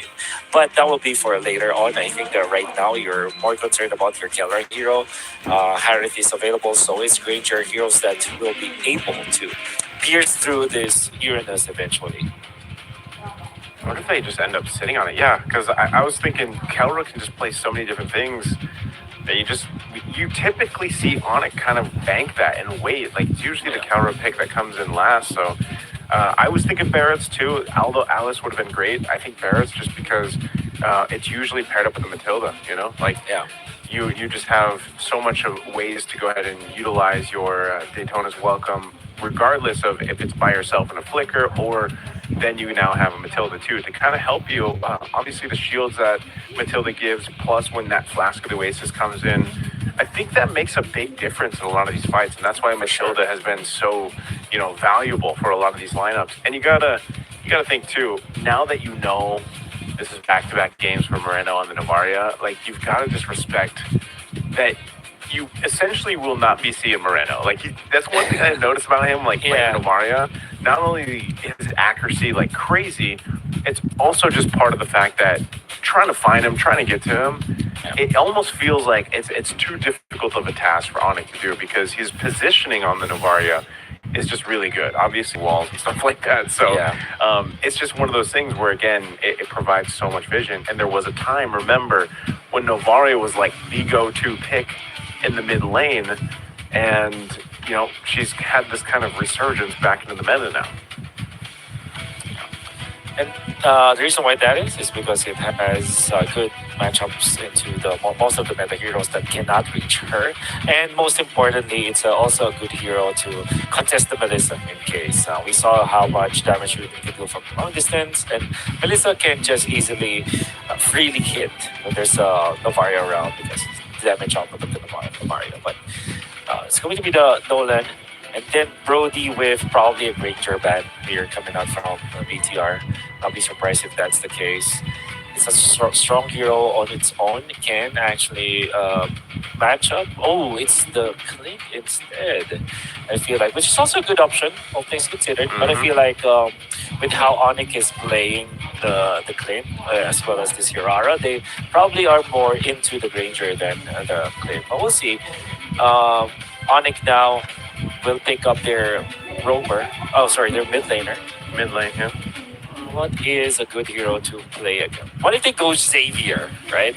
But that will be for later on. I think that right now you're more concerned about your Keller hero. Harith is available, so is Granger, heroes that will be able to pierce through this Uranus eventually.
I wonder if they just end up sitting on it. Yeah, because I was thinking Kelra can just play so many different things that you typically see Onic kind of bank that and wait. Like, it's usually the Kelra pick that comes in last, so I was thinking Barrett's too. Although Alice would have been great, I think Barrett's just because it's usually paired up with the Matilda, You just have so much of ways to go ahead and utilize your Daytona's Welcome, regardless of if it's by yourself in a flicker, or then you now have a Matilda too to kind of help you. Obviously the shields that Matilda gives, plus when that Flask of the Oasis comes in, I think that makes a big difference in a lot of these fights, and that's why Matilda has been so, valuable for a lot of these lineups. And you gotta think too, now that this is back-to-back games for Moreno on the Novaria, you've got to just respect that you essentially will not be seeing Moreno. That's one thing I noticed about him, playing Novaria. Not only is his accuracy crazy, it's also just part of the fact that trying to find him, trying to get to him, it almost feels like it's too difficult of a task for Onic to do because his positioning on the Novaria is just really good. Obviously walls and stuff like that. So it's just one of those things where, again, it provides so much vision. And there was a time, remember, when Novaria was the go-to pick in the mid lane, and she's had this kind of resurgence back into the meta now.
And the reason why that is because it has good matchups into most of the meta heroes that cannot reach her. And most importantly, it's also a good hero to contest the Melissa in case. We saw how much damage we can do from long distance, and Melissa can just easily freely hit when there's a Novaria around because it's damage output of the Novaria. But it's going to be the Nolan, and then Brody with probably a Granger ban here coming out from BTR. I'll be surprised if that's the case. It's a strong hero on its own. It can actually match up. Oh, it's the Clint instead. I feel like, which is also a good option, all things considered. But I feel like with how Onic is playing the Clint, as well as this Hirara, they probably are more into the Granger than the Clint. But we'll see. Onic now will pick up their roamer. Oh, sorry, their mid laner.
Mid lane, yeah.
What is a good hero to play again? What if they go Xavier, right?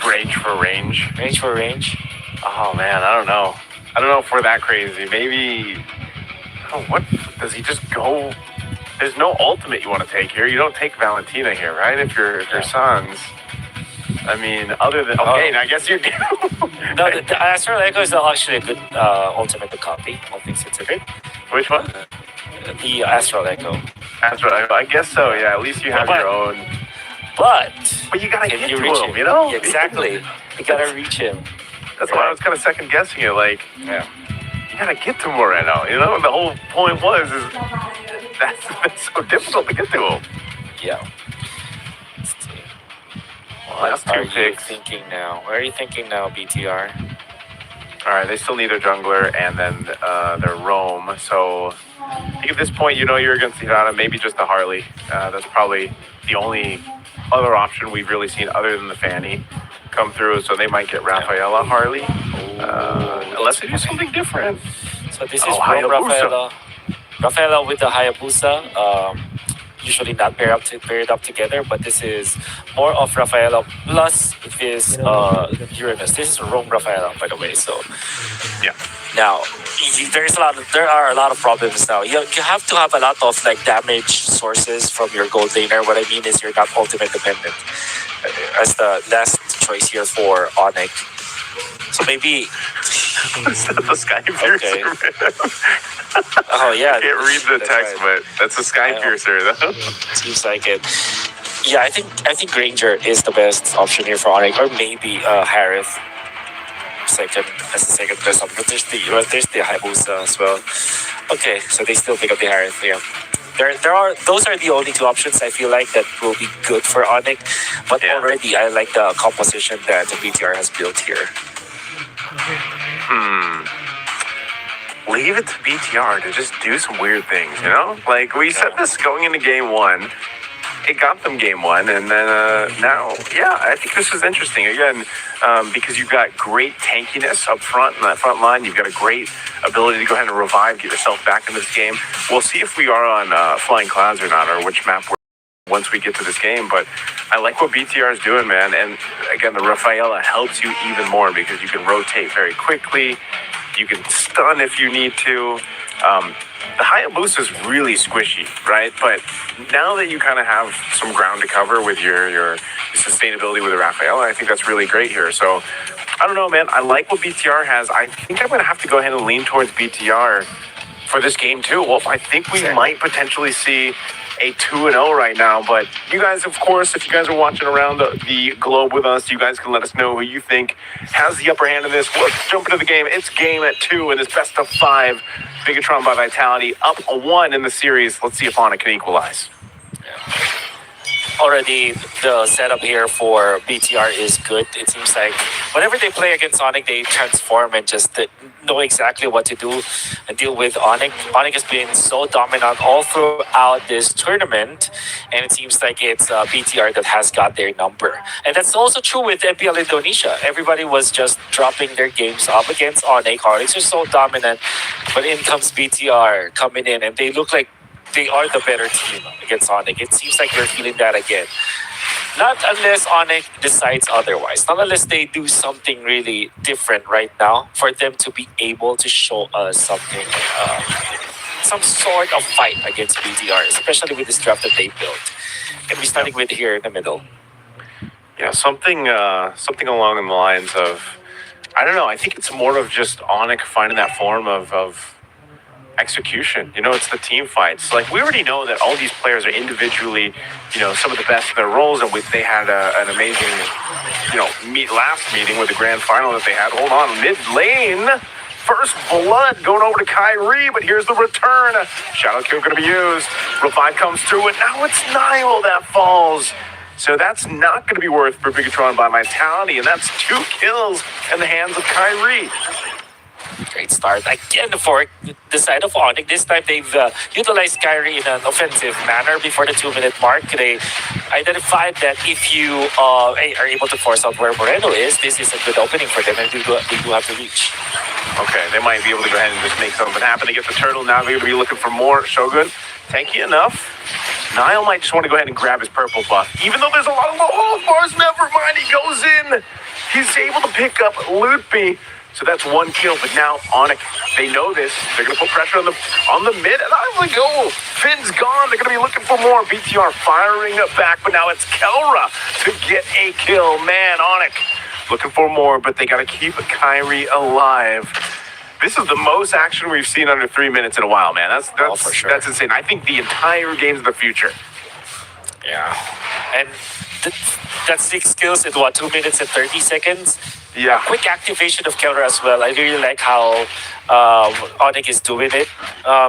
Range for range.
Range for range?
Oh man, I don't know. I don't know if we're that crazy. Maybe. What does he just go? There's no ultimate you want to take here. You don't take Valentina here, right? If you're Suns. I mean, other than now I guess you do.
No, the Astral Echo is actually a good ultimate to copy, all things considered.
Which one?
The Astral Echo.
Astral Echo, I guess so. Yeah, at least you have your own.
But
you gotta get to
reach
him,
Yeah, exactly. You gotta reach him.
That's why I was kind of second guessing it. You gotta get to Moreno. And the whole point was that's so difficult to get to him.
Yeah.
Last
What
two
are you
picks.
thinking now? What are you thinking now, BTR?
All right, they still need their jungler and then their roam. So I think at this point, you know you're against Hirana, maybe just the Harley. That's probably the only other option we've really seen other than the Fanny come through. So they might get Rafaela Harley, unless they do something different.
So this is
Oh,
from
Hayabusa.
Rafaela. Rafaela with the Hayabusa. Usually not paired up together, but this is more of Rafaela plus this Uranus. This is Rome Rafaela, by the way. So
Yeah.
now there are a lot of problems now. You have to have a lot of like damage sources from your gold laner. What I mean is you're not ultimate dependent as the last choice here for Onic. So maybe
Is that the Sky Piercer?
Okay. Oh yeah.
I can't read the
That's
text,
right.
but that's a Sky Piercer, though.
Seems like it. Yeah, I think Granger is the best option here for Onic, or maybe Harith second as the second best option. But there's the Hayabusa as well. Okay, so they still pick up the Harith. Yeah. There are those are the only two options I feel like that will be good for Onic. But already I like the composition that the BTR has built here.
Leave it to BTR to just do some weird things, you know? Like, we said this going into game one. It got them game one, and then now, yeah, I think this is interesting. Again, because you've got great tankiness up front in that front line. You've got a great ability to go ahead and revive, get yourself back into this game. We'll see if we are on Flying Clouds or not, or which map we're once we get to this game, but I like what BTR is doing, man. And again, the Rafaela helps you even more because you can rotate very quickly. You can stun if you need to. The Hayabusa is really squishy, right? But now that you kind of have some ground to cover with your sustainability with the Rafaela, I think that's really great here. So I don't know, man. I like what BTR has. I think I'm going to have to go ahead and lean towards BTR for this game too. Well, I think we might potentially see a 2-0 right now, but you guys, of course, if you guys are watching around the globe with us, you guys can let us know who you think has the upper hand in this. Let's jump into the game. It's game at 2 in this best of 5. Bigetron by Vitality up a 1 in the series. Let's see if Onic can equalize.
Already the setup here for BTR is good. It seems like whenever they play against Onic, they transform and just know exactly what to do and deal with Onic. Onic has been so dominant all throughout this tournament, and it seems like it's BTR that has got their number. And that's also true with MPL Indonesia. Everybody was just dropping their games up against Onic. Onic's are so dominant, but in comes BTR coming in, and they look like they are the better team against Onic. It seems like we're feeling that again. Not unless Onic decides otherwise. Not unless they do something really different right now for them to be able to show us something, some sort of fight against BTR, especially with this draft that they built. And we're starting with here in the middle.
Yeah, something along the lines of, I don't know, I think it's more of just Onic finding that form of execution. You know, it's the team fights. Like, we already know that all these players are individually, you know, some of the best in their roles, and they had an amazing, you know, last meeting with the grand final that they had. Hold on, mid lane. First blood going over to Kyrie, but here's the return. Shadow kill going to be used. Revive comes through, and now it's Nile that falls. So that's not going to be worth for Bigetron by Vitality, and that's 2 kills in the hands of Kyrie.
Great start again for the side of Onic. This time they've utilized Kyrie in an offensive manner before the 2-minute mark. They identified that if you are able to force out where Moreno is, this is a good opening for them, and they do have to reach.
Okay, they might be able to go ahead and just make something happen. They get the turtle. Now they're going to be looking for more. Shogun, tanky enough. Nile might just want to go ahead and grab his purple buff. Even though there's a lot of low health bars, never mind. He goes in. He's able to pick up Lootby. So that's 1 kill, but now Onic, they know this. They're going to put pressure on the mid, and I'm like, oh, Finn's gone. They're going to be looking for more. BTR firing up back, but now it's Kelra to get a kill. Man, Onic looking for more, but they got to keep Kyrie alive. This is the most action we've seen under 3 minutes in a while, man. That's
for sure.
That's insane. I think the entire game's the future.
Yeah, and that's 6 kills in 2 minutes and 30 seconds.
Yeah.
Quick activation of Kelra as well. I really like how Onic is doing it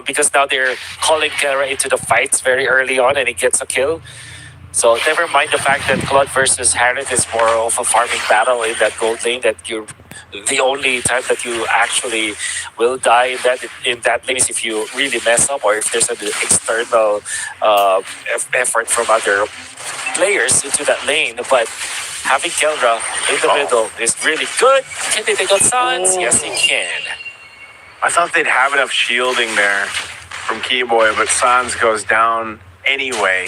because now they're calling Kelra into the fights very early on, and he gets a kill. So never mind the fact that Claude versus Harriet is more of a farming battle in that gold lane. That you, the only time that you actually will die in that lane is if you really mess up or if there's an external effort from other players into that lane. But having Kelra in the middle is really good. Can they take out Sans? Yes, they can.
I thought they'd have enough shielding there from Keyboy, but Sans goes down anyway.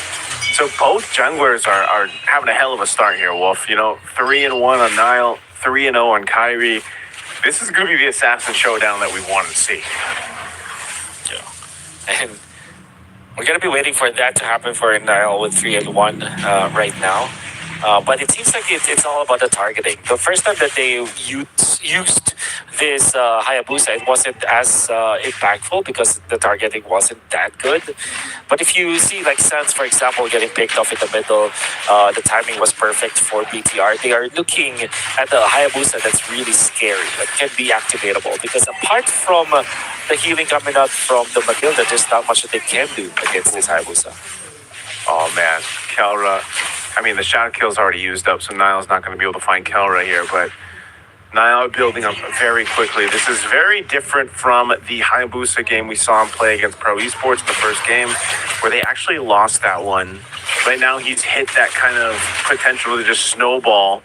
So both junglers are having a hell of a start here, Wolf. 3-1 on Nile, 3-0 on Kyrie. This is going to be the assassin showdown that we wanted to see.
Yeah. And we're going to be waiting for that to happen for Nile with 3-1 right now. But it seems like it's all about the targeting. The first time that they used this Hayabusa, it wasn't as impactful because the targeting wasn't that good. But if you see like Sans, for example, getting picked off in the middle, the timing was perfect for BTR. They are looking at the Hayabusa that's really scary, that can be activatable. Because apart from the healing coming out from the Matilda, there's not much that they can do against this Hayabusa.
Oh man, Kelra. I mean, the shadow kill's already used up, so Nile's not going to be able to find Kelra here, but Nile building up very quickly. This is very different from the Hayabusa game we saw him play against Pro Esports in the first game, where they actually lost that one. Right now, he's hit that kind of potential to just snowball,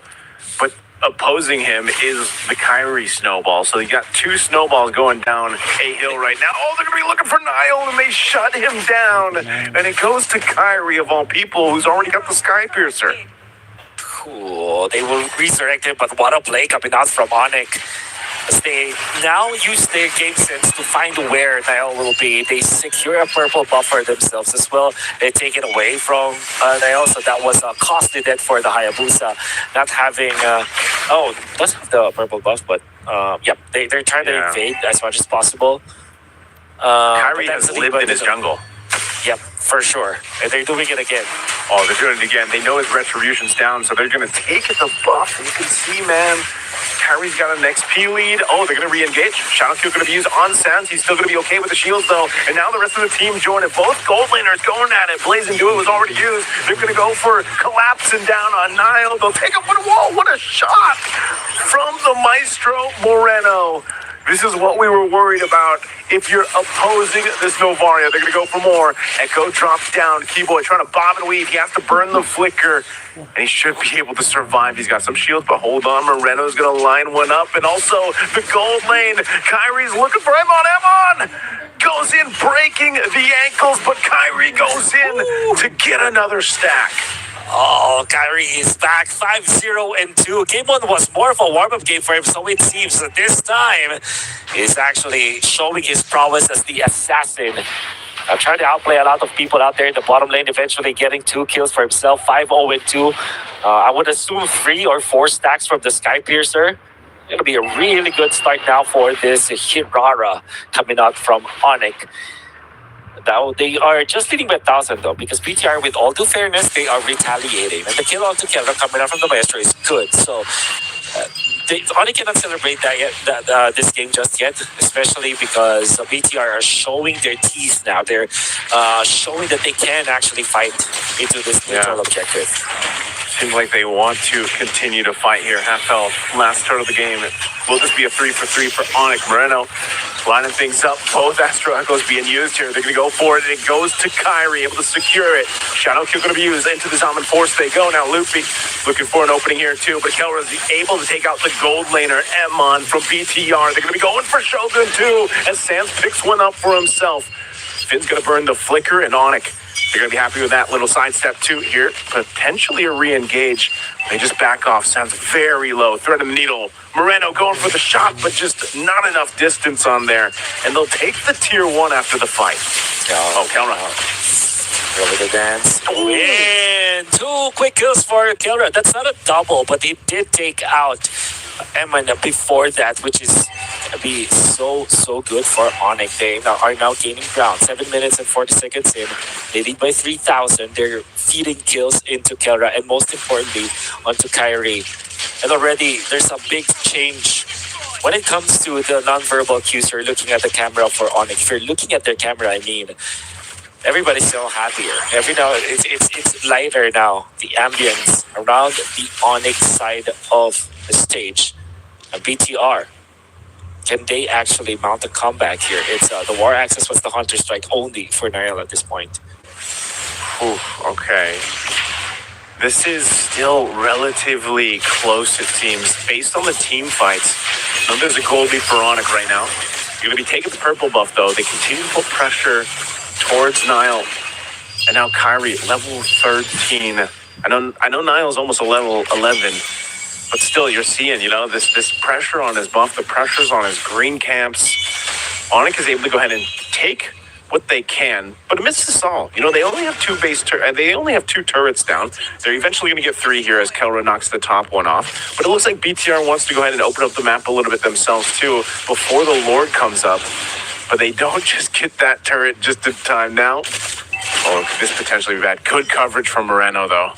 but opposing him is the Kyrie snowball. So you got two snowballs going down a hill right now. Oh, they're going to be looking for Nile, and they shut him down. And it goes to Kyrie, of all people, who's already got the Sky Piercer.
Cool. They will resurrect him, but what a play coming out from Onic. As they now use their game sense to find where Nile will be. They secure a purple buff for themselves as well. They take it away from Nile, so that was a costly death for the Hayabusa. Not having... does have the purple buff, but they're trying to invade as much as possible.
Kyrie has lived in his jungle.
Yep, for sure. And they're doing it again.
Oh, they're doing it again. They know his retribution's down, so they're going to take the buff. And you can see, man, Kyrie's got an XP lead. Oh, they're going to re-engage. Shadow Q going to be used on Sans. He's still going to be okay with the shields, though. And now the rest of the team join it. Both gold laners going at it. Blazing Duet was already used. They're going to go for collapsing down on Nile. They'll take up one wall. What a shot from the Maestro Moreno. This is what we were worried about. If you're opposing this Novaria, they're going to go for more. Echo drops down. Keyboy trying to bob and weave. He has to burn the flicker, and he should be able to survive. He's got some shields, but hold on. Moreno's going to line one up, and also the gold lane. Kyrie's looking for Emon. Goes in, breaking the ankles, but Kyrie goes in to get another stack.
Oh, Kyrie is back 5-0-2. Game 1 was more of a warm-up game for him, so it seems that this time he's actually showing his prowess as the assassin. Trying to outplay a lot of people out there in the bottom lane, eventually getting 2 kills for himself, 5-0-2. I would assume 3 or 4 stacks from the Sky Piercer. It'll be a really good start now for this Hirara coming out from Onic. Now, they are just leading by 1,000 though, because PTR, with all due fairness, they are retaliating. And the kill onto Kelra coming out from the Maestro is good. So, Onic cannot celebrate this game just yet, especially because BTR are showing their teeth now. They're showing that they can actually fight into this neutral objective.
Seems like they want to continue to fight here. Half health, last turn of the game. Will this be a 3-for-3 for Onic? Moreno lining things up. Both Astro Echoes being used here. They're going to go for it, and it goes to Kyrie, able to secure it. Shadow Q going to be used into the Zaman Force. They go now. Luffy looking for an opening here too, but Kelra is able to take out the gold laner Emon from BTR. They're going to be going for Shogun too, as Sans picks one up for himself. Finn's going to burn the flicker, and Onic, they're going to be happy with that little sidestep too here. Potentially a re-engage. They just back off. Sounds very low. Thread of the needle. Moreno going for the shot, but just not enough distance on there. And they'll take the tier 1 after the fight. Kelra.
Over the dance. And 2 quick kills for Kelra. That's not a double, but he did take out Emma before that, which is going to be so good for Onic. They are now gaining ground. 7 minutes and 40 seconds in. They lead by 3,000. They're feeding kills into Kelra, and most importantly, onto Kyrie. And already, there's a big change when it comes to the non-verbal cues. You're looking at the camera for Onic. If you're looking at their camera, I mean, everybody's so happier. Every now it's lighter now. The ambience around the Onic side of the stage. BTR. Can they actually mount a comeback here? It's the War Axis was the Hunter Strike only for Niall at this point.
Oof, okay. This is still relatively close, it seems, based on the team fights. I know there's a goal lead for Onic right now. You're going to be taking the purple buff, though. They continue to put pressure towards Niall. And now Kyrie, level 13. I know Niall's almost a level 11. But still, you're seeing, this pressure on his buff, the pressures on his green camps. Onic is able to go ahead and take what they can, but amidst this all, they only have they only have two turrets down. They're eventually going to get three here as Kelra knocks the top one off. But it looks like BTR wants to go ahead and open up the map a little bit themselves too before the Lord comes up. But they don't just get that turret just in time now. Oh, this potentially be bad. Good coverage from Moreno though.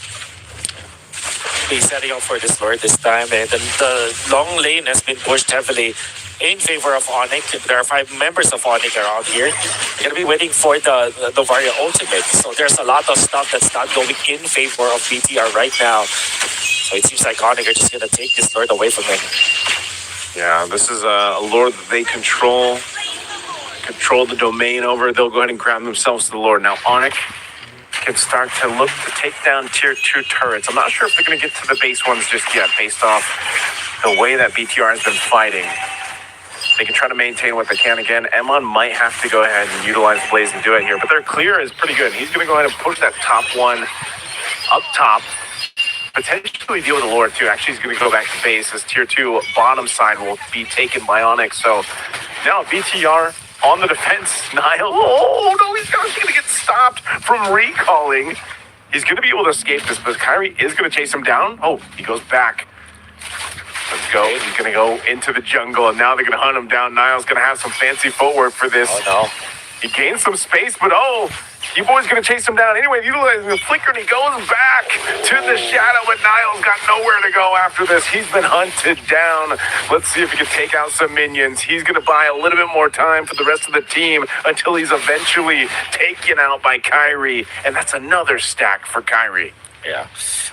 He's setting up for this Lord this time, and the long lane has been pushed heavily in favor of Onic. There are 5 members of Onic around here. They're going to be waiting for the Novaria ultimate. So there's a lot of stuff that's not going in favor of BTR right now. So it seems like Onic are just going to take this Lord away from him.
Yeah, this is a Lord that they control the domain over. They'll go ahead and grab themselves to the Lord. Now Onic can start to look to take down tier 2 turrets. I'm not sure if they're going to get to the base ones just yet based off the way that BTR has been fighting. They can try to maintain what they can. Again, Emon might have to go ahead and utilize Blaze and do it here, but their clear is pretty good. He's going to go ahead and push that top one up top. Potentially deal with the Lord too. Actually, he's going to go back to base as tier 2 bottom side will be taken by Onic. So now BTR on the defense. Niall. Oh no, he's going to get stopped from recalling. He's going to be able to escape this, but Kyrie is going to chase him down. Oh, he goes back. Let's go. He's going to go into the jungle, and now they're going to hunt him down. Niall's going to have some fancy footwork for this.
Oh, no.
He gains some space, but D-Boy's going to chase him down. Anyway, utilizing the flicker, and he goes back to the shadow, but Niall's got nowhere to go after this. He's been hunted down. Let's see if he can take out some minions. He's going to buy a little bit more time for the rest of the team until he's eventually taken out by Kyrie, and that's another stack for Kyrie.
Yeah.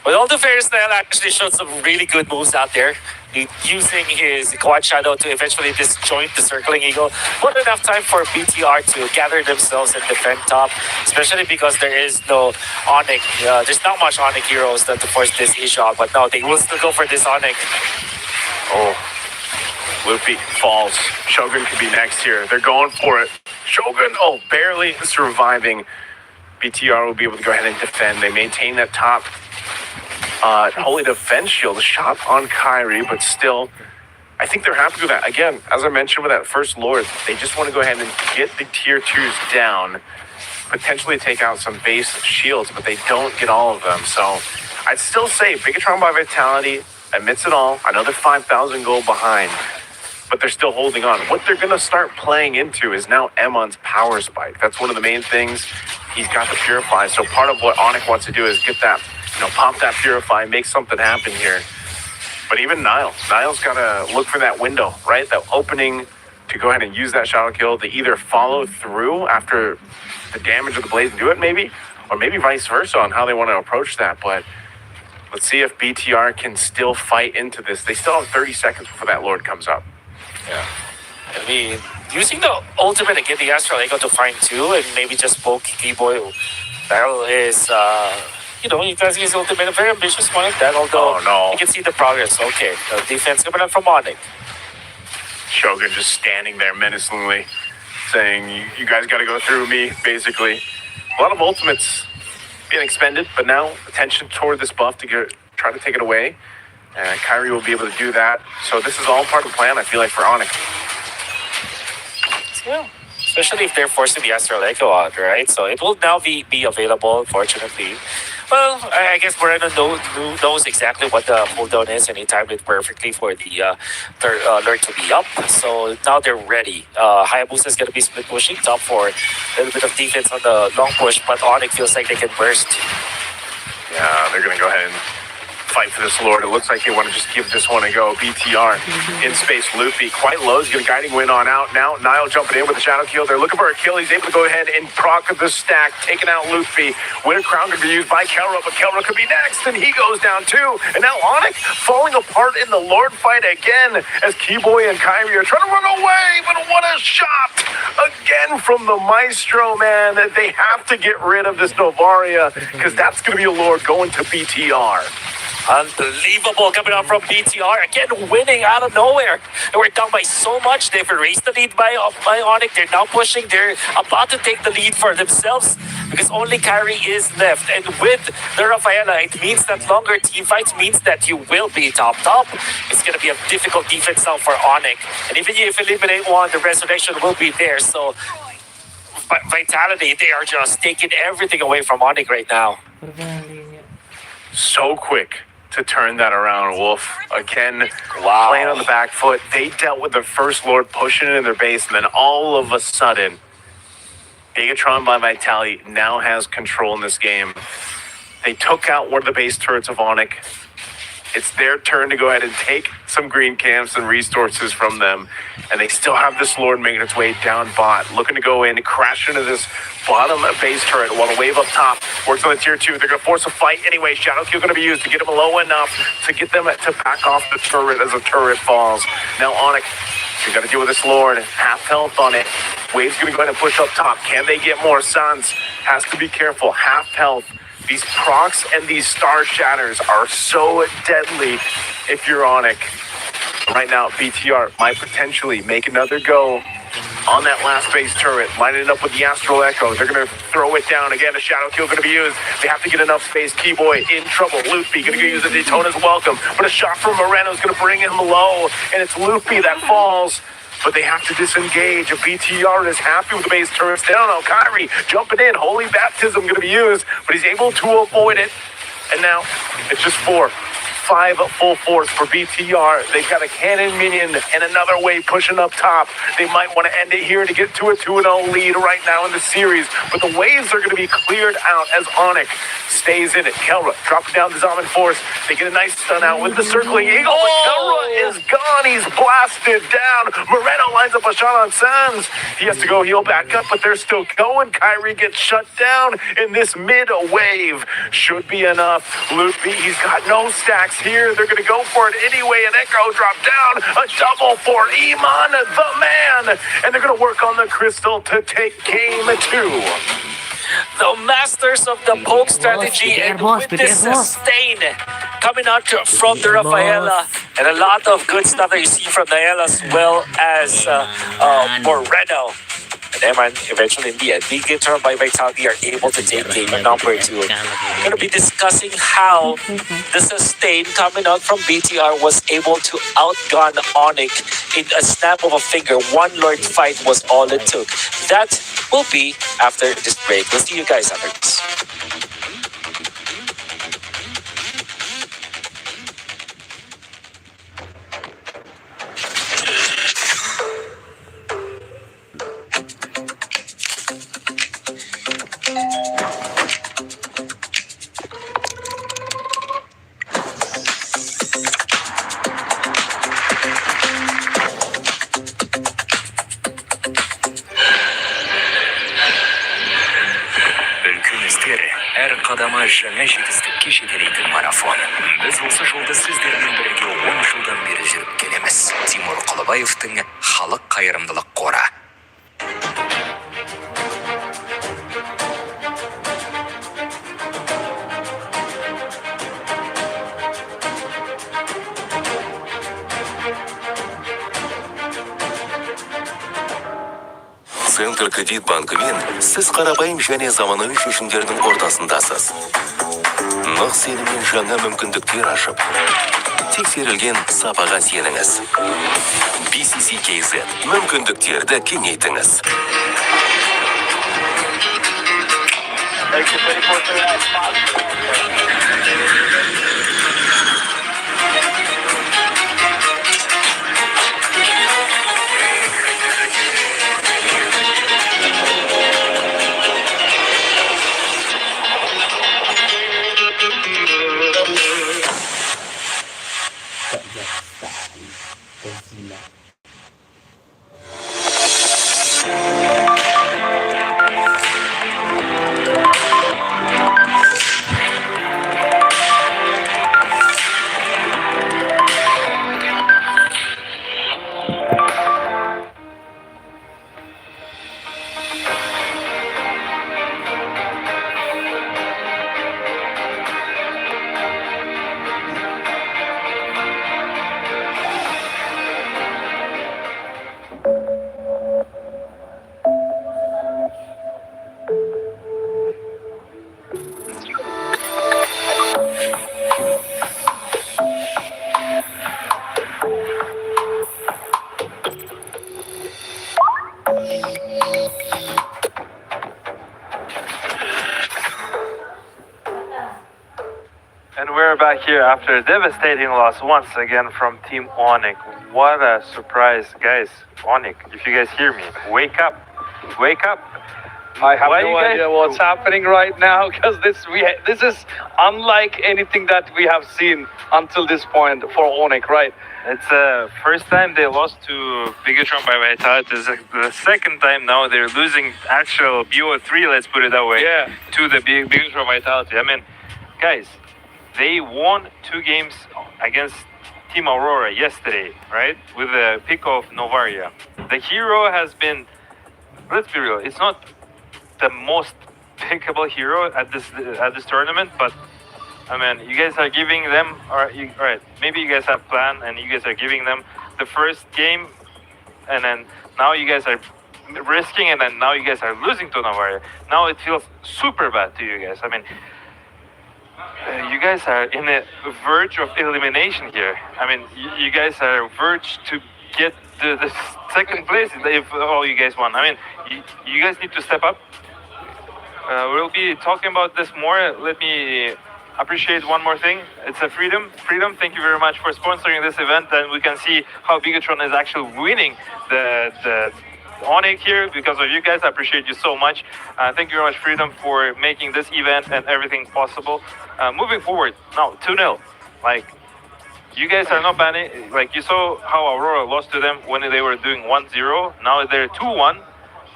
With all the fairness, Niall actually showed some really good moves out there. Using his quad shadow to eventually disjoint the circling eagle. Not enough time for BTR to gather themselves and defend top, especially because there is no Onic. There's not much Onic heroes to force this issue out, but no, they will still go for this Onic.
Oh, Luffy falls. Shogun could be next here. They're going for it. Shogun, barely surviving. BTR will be able to go ahead and defend. They maintain that top holy defense shield, a shot on Kyrie, but still, I think they're happy with that. Again, as I mentioned with that first Lord, they just want to go ahead and get the tier 2s down, potentially take out some base shields, but they don't get all of them. So I'd still say Bigetron by Vitality admits it all. I know they're 5,000 gold behind, but they're still holding on. What they're going to start playing into is now Emon's power spike. That's one of the main things. He's got the Purify, so part of what Onic wants to do is get that, pop that Purify, make something happen here. But even Niall's got to look for that window, right? That opening to go ahead and use that shadow kill to either follow through after the damage of the Blaze and do it maybe, or maybe vice versa on how they want to approach that. But let's see if BTR can still fight into this. They still have 30 seconds before that Lord comes up.
Yeah. I mean, using the ultimate to get the Astral Echo to find 2 and maybe just poke D-Boy, that is, he does his ultimate, a very ambitious one at that, although you can see the progress. Okay, the defense coming up from Onic.
Shogun just standing there menacingly, saying, you guys got to go through me, basically. A lot of ultimates being expended, but now attention toward this buff to try to take it away. And Kyrie will be able to do that. So this is all part of the plan, I feel like, for Onic.
Yeah, especially if they're forcing the Astral Echo out, right? So it will now be available, fortunately. Well, I guess Moreno knows exactly what the cooldown is, and he timed it perfectly for the alert to be up. So now they're ready. Hayabusa is going to be split pushing top 4. A little bit of defense on the long push, but Onic feels like they can burst.
Yeah, they're going to go ahead and fight for this Lord. It looks like they want to just give this one a go. BTR in space. Luffy quite low. He's going to guiding win on out. Now Nile jumping in with a shadow kill. They're looking for a kill. He's able to go ahead and proc the stack, taking out Luffy. Winter Crown could be used by Kelra, but Kelra could be next, and he goes down too. And now Onic falling apart in the Lord fight again as Keyboy and Kyrie are trying to run away, but what a shot again from the Maestro, man. They have to get rid of this Novaria because that's going to be a Lord going to BTR.
Unbelievable coming out from BTR. Again, winning out of nowhere. They were down by so much. They've erased the lead by Onic. They're now pushing. They're about to take the lead for themselves because only Kyrie is left. And with the Rafaela, it means that longer team fights means that you will be top. It's going to be a difficult defense now for Onic. And even if you eliminate one, the resurrection will be there. So, Vitality, they are just taking everything away from Onic right now.
So quick to turn that around, Wolf. Again, playing on the back foot. They dealt with the first Lord pushing it in their base, and then all of a sudden, Bigetron by Vitality now has control in this game. They took out one of the base turrets of Onic. It's their turn to go ahead and take some green camps and resources from them. And they still have this Lord making its way down bot, looking to go in and crash into this bottom base turret while the wave up top works on the tier 2. They're going to force a fight anyway. Shadow Kill going to be used to get them low enough to get them to back off the turret as the turret falls. Now Onic, you got to deal with this Lord. Half health on it. Wave's going to go ahead and push up top. Can they get more? Sans has to be careful. Half health. These procs and these star shatters are so deadly if you're Onic. Right now, BTR might potentially make another go on that last base turret, lining it up with the Astral Echo. They're going to throw it down again. A shadow kill going to be used. They have to get enough space. Keyboy in trouble. Luffy going to use the Daytona's welcome. But a shot from Moreno is going to bring him low, and it's Luffy that falls. But they have to disengage. A BTR is happy with the base turrets down. Now Kyrie jumping in. Holy Baptism going to be used, but he's able to avoid it. And now it's just 5 full force for BTR. They've got a cannon minion and another wave pushing up top. They might want to end it here to get to a 2-0 lead right now in the series. But the waves are going to be cleared out as Onic stays in it. Kelra dropping down the Zaman Force. They get a nice stun out with the circling eagle. But Kelra is gone. He's blasted down. Moreno lines up a shot on Sans. He has to go heal back up, but they're still going. Kyrie gets shut down in this mid wave. Should be enough. Luffy, he's got no stacks here. They're going to go for it anyway. An Echo drop down. A double for Iman, the man. And they're going to work on the crystal to take game 2.
The masters of the poke strategy, and with this sustain coming out from the Rafaela, and a lot of good stuff that you see from Nael as well as Moreno. And then eventually in the end, Bigetron by Vitality are able to take game number 2. We're going to be discussing how the sustain coming out from BTR was able to outgun Onic in a snap of a finger. One Lord fight was all it took. That will be after this break. We'll see you guys after this.
Қадама жаңа жетістікке жетелейтін марафон. Біз осы жолды сіздермен бірге 10 жылдан бері жүріп келеміз. Тимур Құлыбаевтың халық қайырымдылық қоры.
Центр кредит банкымен сіз қарапайым және заманауи шешімдердің ортасындасыз. Нық сеніммен жаңа мүмкіндіктер ашып, тексерілген сапаға сеніңіз. BCCKZ мүмкіндіктерді кеңейтіңіз.
And we're back here after a devastating loss once again from Team Onic. What a surprise, guys. Onic, if you guys hear me, wake up. Wake up.
I have
Why
no
you guys-
idea what's happening right now because this is unlike anything that we have seen until this point for Onic, right?
It's the first time they lost to Bigetron by Vitality. It's the second time now they're losing actual BO3, let's put it that way,
Yeah.
to the Bigetron Vitality. I mean, guys, they won 2 games against Team Aurora yesterday, right? With the pick of Novaria. The hero has been, let's be real, it's not the most pickable hero at this tournament, but I mean, you guys are giving them, all right, maybe you guys have plan and you guys are giving them the first game, and then now you guys are risking, and then now you guys are losing to Novaria. Now it feels super bad to you guys. I mean, you guys are in the verge of elimination here. I mean, you guys are verge to get the second place if all you guys won. I mean, you guys need to step up. We'll be talking about this more. Let me appreciate one more thing. It's a Freedom. Freedom, thank you very much for sponsoring this event, and we can see how Bigetron is actually winning the Onic here because of you guys. I appreciate you so much. Thank you very much, Freedom, for making this event and everything possible. Moving forward, now 2-0. Like, you guys are not banning. Like, you saw how Aurora lost to them when they were doing 1-0. Now they're 2-1.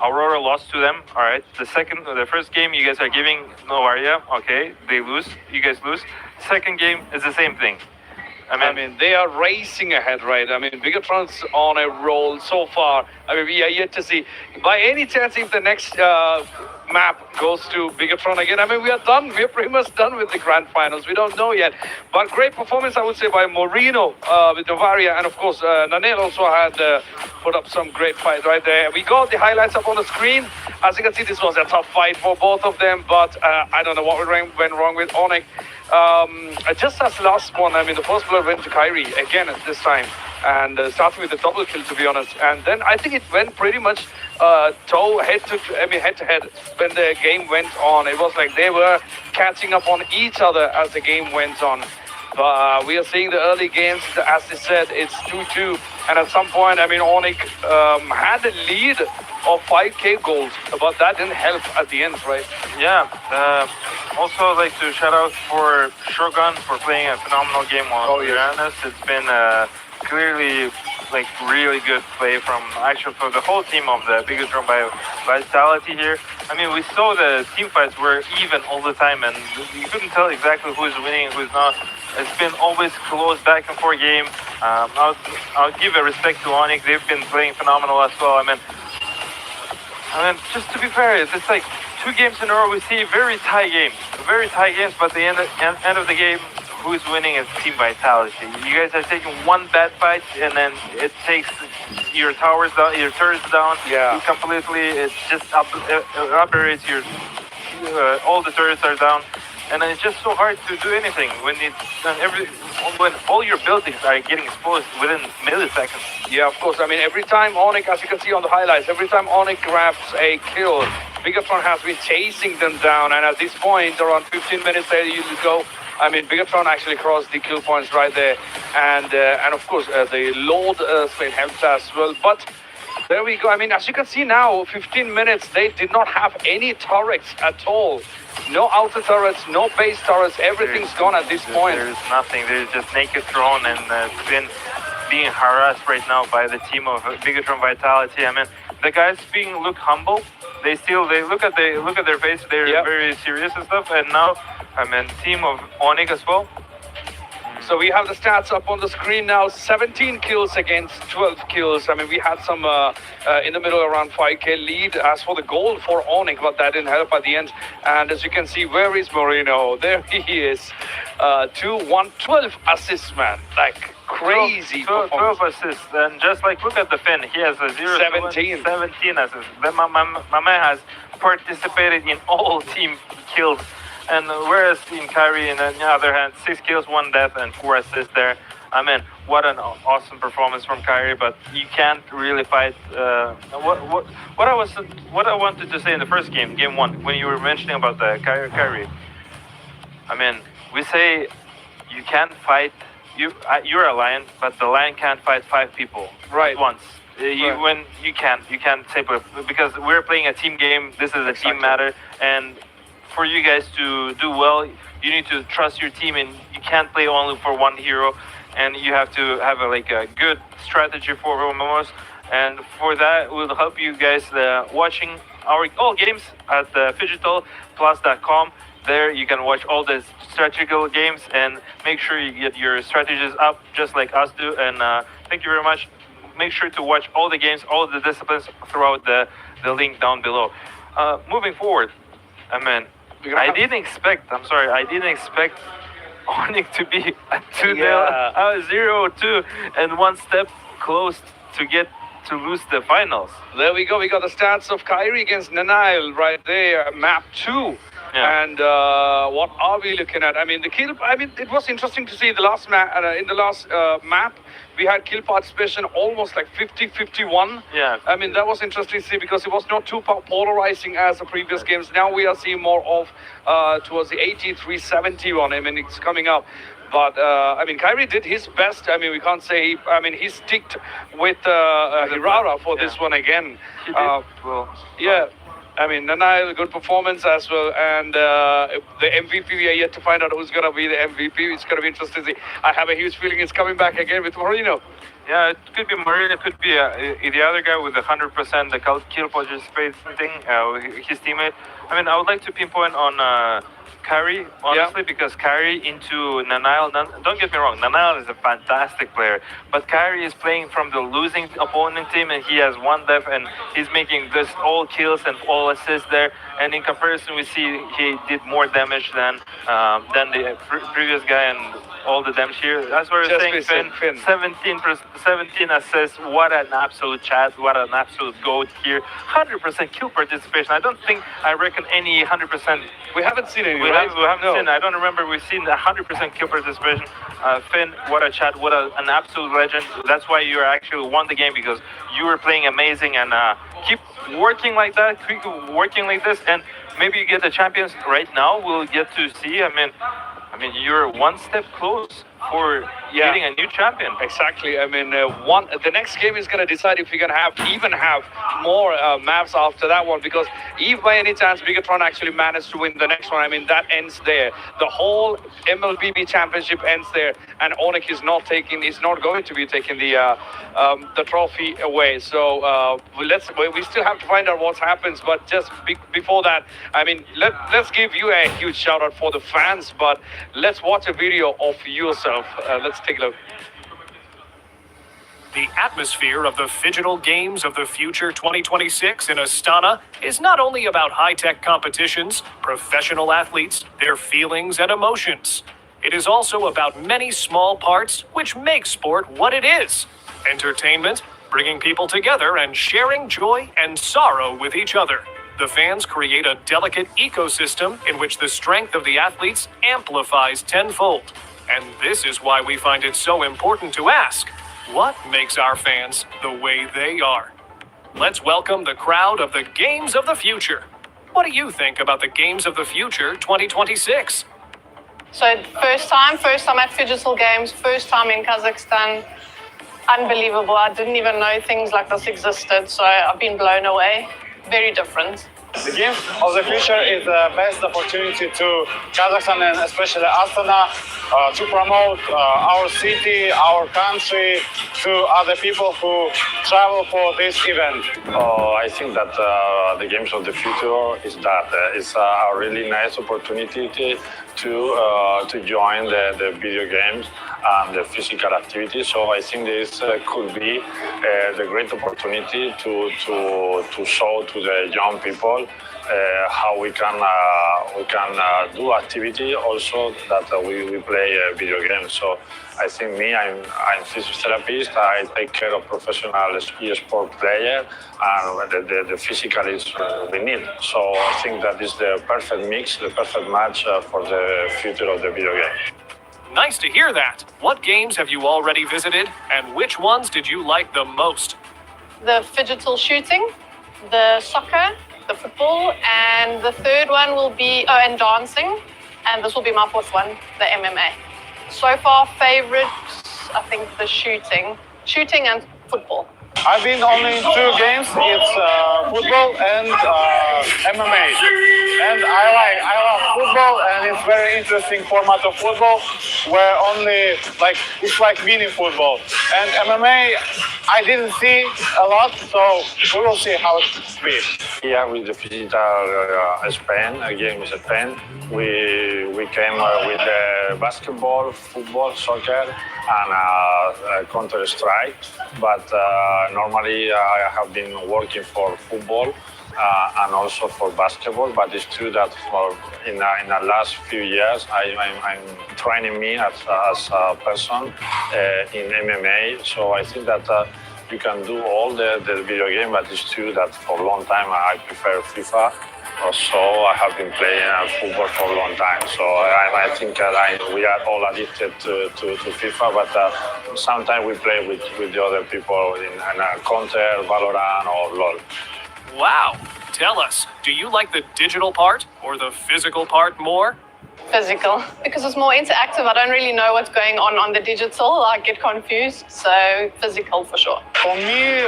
Aurora lost to them. All right. The first game you guys are giving Novaria. Okay, they lose. You guys lose. Second game is the same thing.
I mean, they are racing ahead, right? I mean, Bigetron's on a roll so far. I mean, we are yet to see. By any chance, if the next map goes to Bigetron again, I mean, we are done. We are pretty much done with the grand finals. We don't know yet. But great performance, I would say, by Moreno with Novaria. And, of course, Nanel also had put up some great fight right there. We got the highlights up on the screen. As you can see, this was a tough fight for both of them. But I don't know what went wrong with Onic. Just as last one, I mean, the first blood went to Kyrie again at this time, and started with a double kill, to be honest. And then I think it went pretty much head to head when the game went on. It was like they were catching up on each other as the game went on. But we are seeing the early games, as they said, it's 2-2. And at some point, I mean, Onic had a lead of 5k gold, but that didn't help at the end, right?
Yeah. Also, I'd like to shout out for Shogun for playing a phenomenal game on Uranus. It's been clearly like really good play from the whole team of the Bigetron by Vitality here. I mean, we saw the team fights were even all the time, and you couldn't tell exactly who's winning and who's not. It's been always close back and forth game. I'll give a respect to Onic. They've been playing phenomenal as well. I mean, just to be fair, it's like 2 games in a row we see very tight games, but at the end of the game, who's winning is Team Vitality. You guys are taking one bad fight, and then it takes your towers down, your turrets down.
Yeah.
Completely. It just operates your all the turrets are down, and then it's just so hard to do anything when when all your buildings are getting exposed within milliseconds.
Yeah, of course. I mean, every time Onic, as you can see on the highlights, every time Onic grabs a kill, Bigetron has been chasing them down, and at this point, around 15 minutes there you go. I mean, Bigetron actually crossed the kill points right there, and of course the load split helps as well. But there we go. I mean, as you can see now, 15 minutes, they did not have any turrets at all. No outer turrets, no base turrets. Everything's gone at this point.
There's nothing. There's just naked throne, and it's been being harassed right now by the team of Bigetron Vitality. I mean, the guys look humble. They look at their face. They're very serious and stuff. And now, I mean, team of Onic as well.
So we have the stats up on the screen now. 17 kills against 12 kills. I mean, we had some in the middle around 5k lead as for the goal for Onic, but that didn't help at the end. And as you can see, where is Moreno? There he is. 2-1-12 assists, man. Like, crazy
12
performance.
assists. And just like, look at the Finn. He has a
17.
17 assists. Then my man has participated in all team kills. And whereas in Kyrie, on the other hand, 6 kills, 1 death, and 4 assists there. I mean, what an awesome performance from Kyrie, but you can't really fight. What I wanted to say in the first game, game 1, when you were mentioning about the Kyrie. I mean, we say you can't fight. You're a lion, but the lion can't fight 5 people
Right.
at once. When you can't say, because we're playing a team game. This is a team matter, and for you guys to do well, you need to trust your team, and you can't play only for one hero, and you have to have a good strategy for momos. And for that, we'll help you guys watching our all games at fidgetalplus.com. There you can watch all the strategical games and make sure you get your strategies up just like us do. And thank you very much. Make sure to watch all the games, all the disciplines throughout the link down below. Moving forward, I mean, I didn't expect Onic to be at 2-0, 0-2, and 1 step close to lose the finals.
There we go. We got the stats of Kyrie against Nanail right there, map 2.
Yeah.
And what are we looking at? I mean, it was interesting to see the last in the last map. We had kill participation almost like 50-51.
Yeah.
I mean, that was interesting to see because it was not too polarizing as the previous games. Now we are seeing more of towards the 83-71. I mean, it's coming up. But, I mean, Kyrie did his best. I mean, we can't say... he sticked with Hirara for this one again.
He did well.
Yeah. I mean, Nanail, good performance as well. And the MVP, we are yet to find out who's going to be the MVP. It's going to be interesting to see. I have a huge feeling it's coming back again with Marino.
Yeah, it could be Marino, it could be the other guy with the 100% the kill participation thing, his teammate. I mean, I would like to pinpoint on Kyrie, honestly, because Kyrie into Nanail, don't get me wrong, Nanail is a fantastic player, but Kyrie is playing from the losing opponent team, and he has 1 death, and he's making this all kills and all assists there, and in comparison, we see he did more damage than the previous guy, and all the damage here. That's what we're saying, Finn. 17 assists, what an absolute chat, what an absolute goat here. 100% kill participation. I reckon any 100%.
We haven't seen any,
we haven't seen. I don't remember we've seen 100% kill participation. Finn, what a chat, what an absolute legend. That's why you actually won the game, because you were playing amazing, and keep working like that, keep working like this, and maybe you get the champions right now. We'll get to see. I mean, you're 1 step close for getting a new champion.
Exactly. I mean, the next game is going to decide if we're going to even have more maps after that one, because if by any chance Bigetron actually managed to win the next one, I mean, that ends there. The whole MLBB championship ends there, and Onic is not going to be taking the trophy away. So we still have to find out what happens, but just before that, I mean, let's give you a huge shout out for the fans, but let's watch a video of yourself. Let's take a look.
The atmosphere of the Phygital Games of the Future 2026 in Astana is not only about high-tech competitions, professional athletes, their feelings and emotions. It is also about many small parts which make sport what it is. Entertainment, bringing people together and sharing joy and sorrow with each other. The fans create a delicate ecosystem in which the strength of the athletes amplifies tenfold. And this is why we find it so important to ask, what makes our fans the way they are? Let's welcome the crowd of the Games of the Future. What do you think about the Games of the Future 2026?
So first time at Phygital Games, first time in Kazakhstan. Unbelievable. I didn't even know things like this existed, so I've been blown away. Very different.
The Games of the Future is the best opportunity to Kazakhstan and especially Astana to promote our city, our country to other people who travel for this event.
I think that the Games of the Future is a really nice opportunity to join the video games and the physical activity. So I think this could be the great opportunity to show to the young people football, how we can do activity also that we play video games. So I think I'm physiotherapist. I take care of professional sport player, and the physical is we need. So I think that is the perfect mix, the perfect match for the future of the video game.
Nice to hear that. What games have you already visited, and which ones did you like the most?
The digital shooting, the soccer, the football, and the third one will be, and dancing, and this will be my fourth one, the MMA. So far, favorites, I think the shooting and football.
I've been only in 2 games. It's football and MMA. And I love football, and it's very interesting format of football where only it's like mini football. And MMA, I didn't see a lot, so we will see how it be.
Here with the visitor Spain, again with Spain, we came with basketball, football, soccer, and Counter-Strike. But normally I have been working for football and also for basketball. But it's true that in the last few years I'm training me as a person in MMA. So I think that you can do all the video game, but it's true that for a long time I prefer FIFA. So I have been playing football for a long time. So I think we are all addicted to FIFA, but sometimes we play with the other people in Counter, Valorant, or LOL.
Wow. Tell us, do you like the digital part or the physical part more?
Physical, because it's more interactive. I don't really know what's going on the digital. I get confused, so physical for sure.
For me,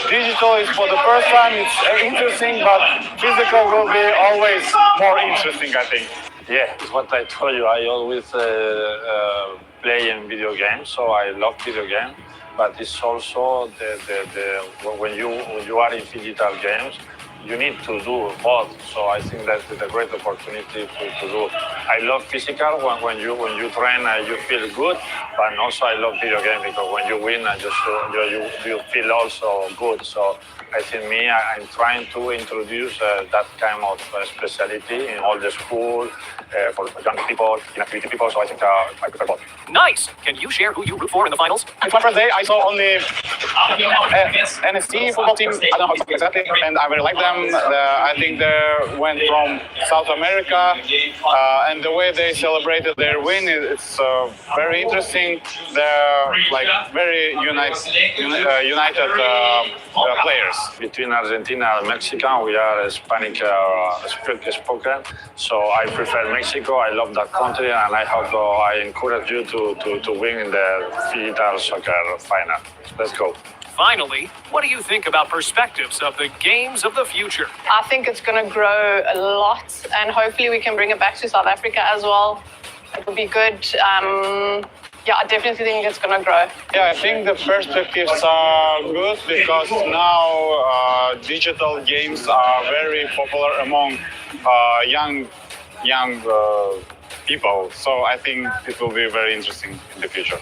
digital is for the first time. It's interesting, but physical will be always more interesting, I think.
Yeah, it's what I told you. I always play in video games, so I love video games. But it's also when you are in digital games, you need to do both. So I think that's a great opportunity to do. I love physical. When you train, you feel good. But also I love video game because when you win, you feel also good. So I think I'm trying to introduce that kind of specialty in all the school, for young people, inactivity people. So I think I prefer both.
Nice. Can you share who you root for in the finals?
It's my first day. I saw only NST football team. I don't know how it's exactly, and I really like them. I think they went from South America, and the way they celebrated their win, it's very interesting. They're very united players.
Between Argentina and Mexico, we are Spanish spoken, so I prefer Mexico. I love that country, and I encourage you to win in the digital soccer final. Let's go.
Finally, what do you think about perspectives of the games of the future?
I think it's going to grow a lot, and hopefully we can bring it back to South Africa as well. It would be good. I definitely think it's going to grow.
Yeah, I think the perspectives are good because now digital games are very popular among young people. So I think it will be very interesting in the future.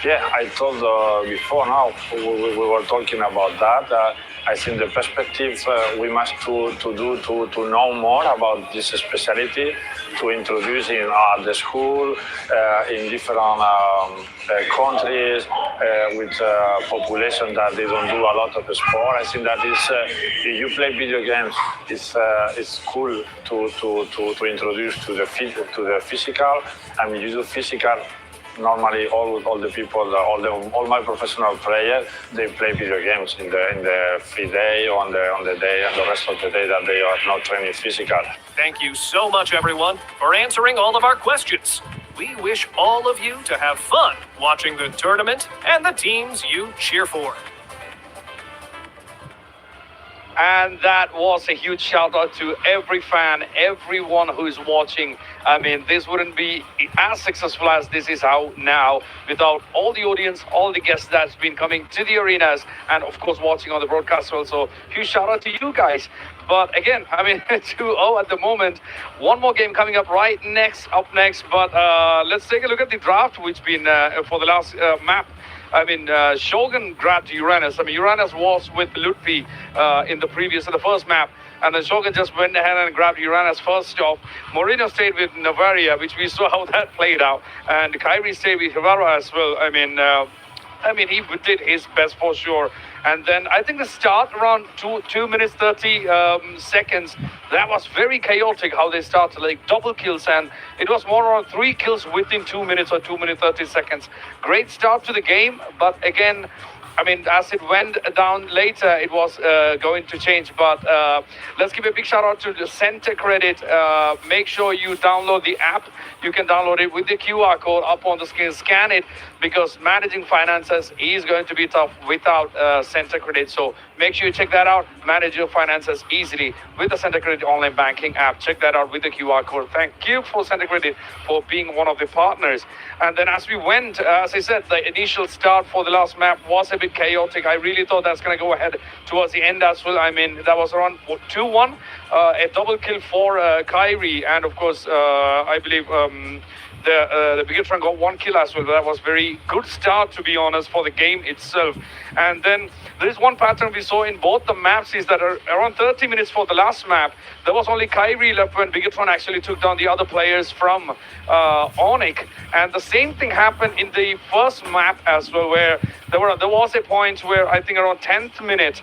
Yeah, I told before now, we were talking about that. I think the perspective we must to know more about this specialty, to introduce in the school, in different countries, with population that they don't do a lot of sport. I think that is, if you play video games, it's cool to introduce to the physical. I mean, you do physical. Normally, all the people, all my professional players, they play video games in the free day, on the day, and the rest of the day that they are not training physical.
Thank you so much, everyone, for answering all of our questions. We wish all of you to have fun watching the tournament and the teams you cheer for.
And that was a huge shout out to every fan, everyone who's watching. I mean, this wouldn't be as successful as this is how now without all the audience, all the guests that's been coming to the arenas and of course watching on the broadcast as well. So huge shout out to you guys. But again, I mean, 2-0 at the moment. One more game coming up up next. But let's take a look at the draft, which been for the last map. I mean, Shogun grabbed Uranus. I mean, Uranus was with Lutfi in the first map. And then Shogun just went ahead and grabbed Uranus first off. Moreno stayed with Novaria, which we saw how that played out. And Kyrie stayed with Hivara as well. I mean, he did his best for sure. And then I think the start around 2 minutes 30 seconds, that was very chaotic how they started, like double kills. And it was more around 3 kills within 2 minutes or 2 minutes 30 seconds. Great start to the game. But again, I mean, as it went down later, it was going to change. But let's give a big shout out to the Center Credit. Make sure you download the app. You can download it with the QR code up on the screen. Scan it, because managing finances is going to be tough without Center Credit. So make sure you check that out. Manage your finances easily with the Center Credit online banking app. Check that out with the QR code. Thank you for Center Credit for being one of the partners. And then as we went, as I said, the initial start for the last map was a bit chaotic. I really thought that's going to go ahead towards the end as well. I mean, that was around 2-1, a double kill for Kyrie. And of course, I believe the Bigetron got 1 kill as well. That was very good start, to be honest, for the game itself. And then there is one pattern we saw in both the maps, is that around 30 minutes for the last map, there was only Kyrie left when Bigetron actually took down the other players from Onic. And the same thing happened in the first map as well, where there was a point where I think around 10th minute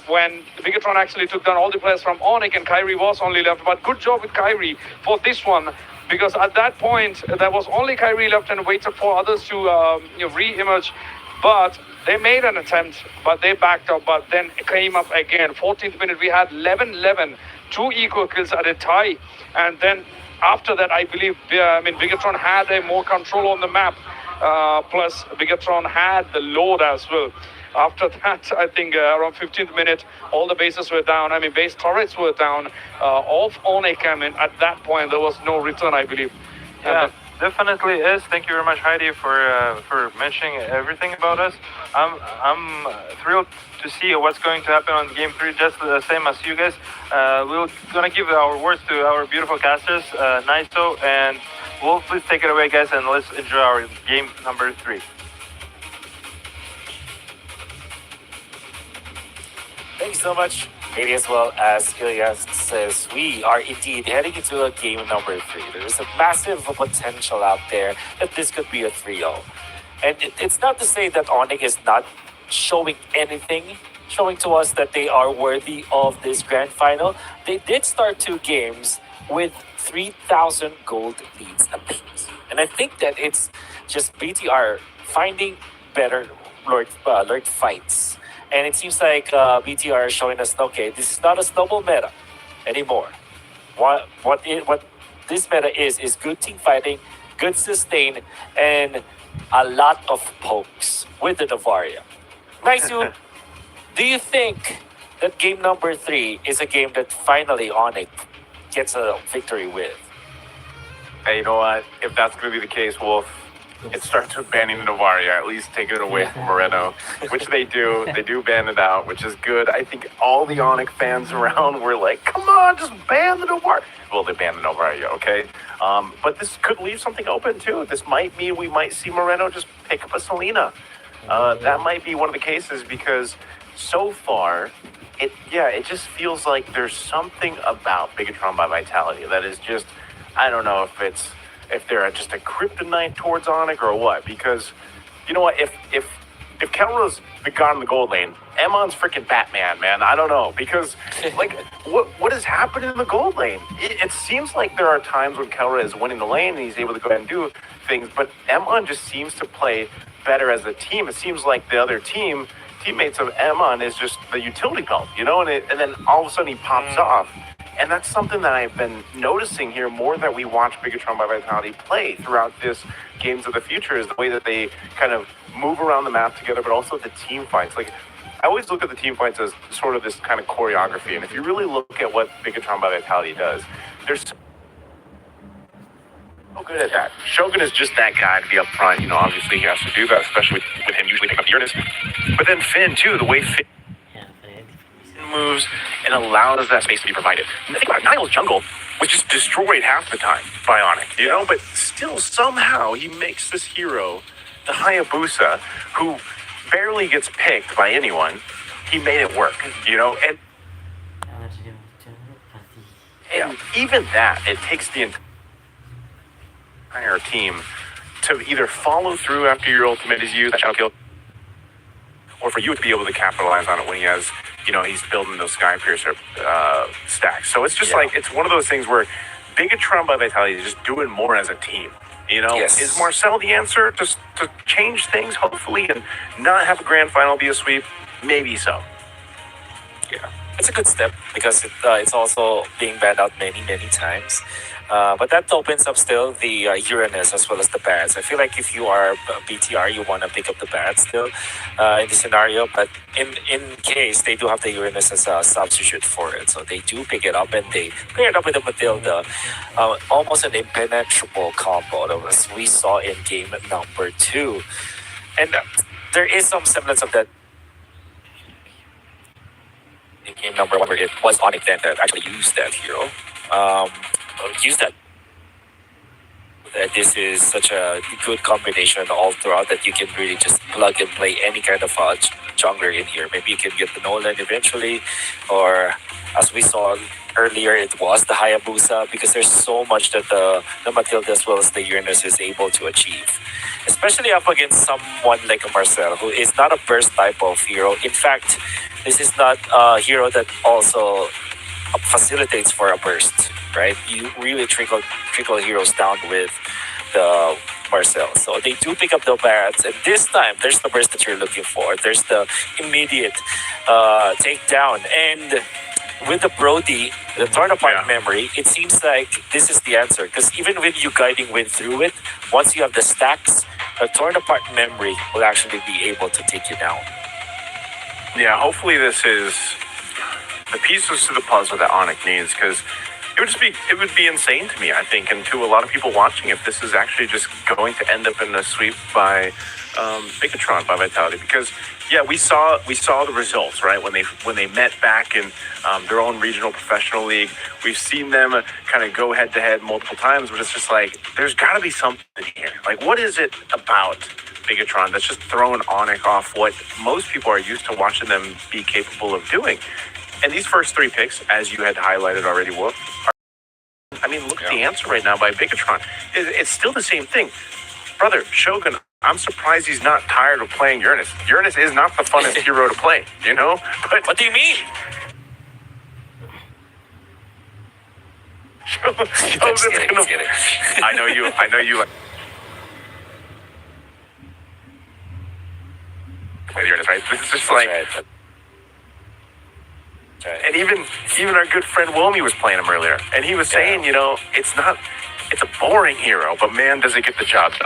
when Bigetron actually took down all the players from Onic and Kyrie was only left. But good job with Kyrie for this one, because at that point there was only Kyrie left and waited for others to re-emerge. But they made an attempt, but they backed up, but then came up again. 14th minute, we had 11-11, 2 equal kills at a tie. And then after that, I believe, Bigetron had a more control on the map. Plus, Bigetron had the load as well. After that, I think around 15th minute, all the bases were down. I mean, base turrets were down off Onic. I mean, at that point, there was no return, I believe.
Yeah, definitely is. Thank you very much, Heidi, for mentioning everything about us. I'm thrilled to see what's going to happen on game 3, just the same as you guys. We're gonna give our words to our beautiful casters, Naiso and Wolf. Please take it away, guys, and let's enjoy our game number 3.
Thanks so much, Katie, as well as Ilias says. We are indeed heading into a game number 3. There is a massive potential out there that this could be a 3-0. And it's not to say that Onic is not showing anything, showing to us that they are worthy of this grand final. They did start 2 games with 3,000 gold leads apiece. And I think that it's just BTR finding better Lord fights. And it seems like BTR is showing us, okay, this is not a snowball meta anymore. What this meta is good team fighting, good sustain, and a lot of pokes with the Novaria. Naisu, do you think that game number 3 is a game that finally Onic gets a victory with?
Hey, you know what? If that's going to be the case, Wolf, it starts with banning the Novaria, at least taking it away from Moreno, which they do. They do ban it out, which is good. I think all the Onic fans around were like, come on, just ban the Novaria. Well, they banned the Novaria, okay? But this could leave something open, too. This might mean we might see Moreno just pick up a Selena. That might be one of the cases, because so far, it just feels like there's something about Bigetron by Vitality that is just, I don't know if they're just a kryptonite towards Onic or what, because you know what, if Kelra's gone in the gold lane, Emon's freaking Batman, man. I don't know, because like what is happening in the gold lane? It seems like there are times when Kelra is winning the lane and he's able to go ahead and do things, but Emon just seems to play better as a team. It seems like the other teammates of Emon is just the utility belt, you know, and then all of a sudden he pops off. And that's something that I've been noticing here more that we watch Bigetron by Vitality play throughout this Games of the Future, is the way that they kind of move around the map together, but also the team fights. Like, I always look at the team fights as sort of this kind of choreography. And if you really look at what Bigetron by Vitality does, there's so good at that. Shogun is just that guy to be up front. You know, obviously he has to do that, especially with him usually picking up Uranus. But then Finn, too, the way Finn moves and allows that space to be provided. And think about it, Niall's jungle was just destroyed half the time by Onic, you know, but still somehow he makes this hero the Hayabusa, who barely gets picked by anyone, he made it work, you know? And even that, it takes the entire team to either follow through after your ultimate is used, that shadow kill, or for you to be able to capitalize on it when he has, you know, he's building those Sky Piercer stacks. So it's just like, it's one of those things where Bigetron by Vitality is just doing more as a team. You know, is Marcel the answer to change things, hopefully, and not have a grand final be a sweep? Maybe so.
Yeah, it's a good step because it's also being banned out many times. But that opens up still the Uranus as well as the bats. I feel like if you are BTR, you want to pick up the bats still in the scenario. But in case they do have the Uranus as a substitute for it, so they do pick it up and they pair it up with the Matilda. Almost an impenetrable combo as we saw in game number 2. And there is some semblance of that in game number 1 where it was Onic then that actually used that hero. Use that. That this is such a good combination all throughout that you can really just plug and play any kind of jungler in here. Maybe you can get the Nolan eventually, or as we saw earlier, it was the Hayabusa, because there's so much that the Matilda as well as the Uranus is able to achieve. Especially up against someone like a Marcel, who is not a burst type of hero. In fact, this is not a hero that also facilitates for a burst, right? You really trickle heroes down with the Marcel. So they do pick up the bats, and this time there's the burst that you're looking for. There's the immediate takedown, and with the Brody, the torn apart memory, it seems like this is the answer. Because even with you guiding Wind through it, once you have the stacks, the torn apart memory will actually be able to take you down.
Yeah, hopefully this is the pieces to the puzzle that Onic needs, because it would be insane to me, I think, and to a lot of people watching, if this is actually just going to end up in a sweep by Bigetron by Vitality. Because we saw the results, right, when they met back in their own regional professional league. We've seen them kind of go head to head multiple times, but it's just like there's got to be something here. Like, what is it about Bigetron that's just throwing Onic off what most people are used to watching them be capable of doing? And these first 3 picks, as you had highlighted already, Wolf, look at the answer right now by Bigetron. It's still the same thing. Brother, Shogun, I'm surprised he's not tired of playing Uranus. Uranus is not the funnest hero to play, you know? But
what do you mean?
I know you play Uranus, right? This is just like... And even our good friend Wilmy was playing him earlier, and he was saying, it's a boring hero, but man, does it get the job done.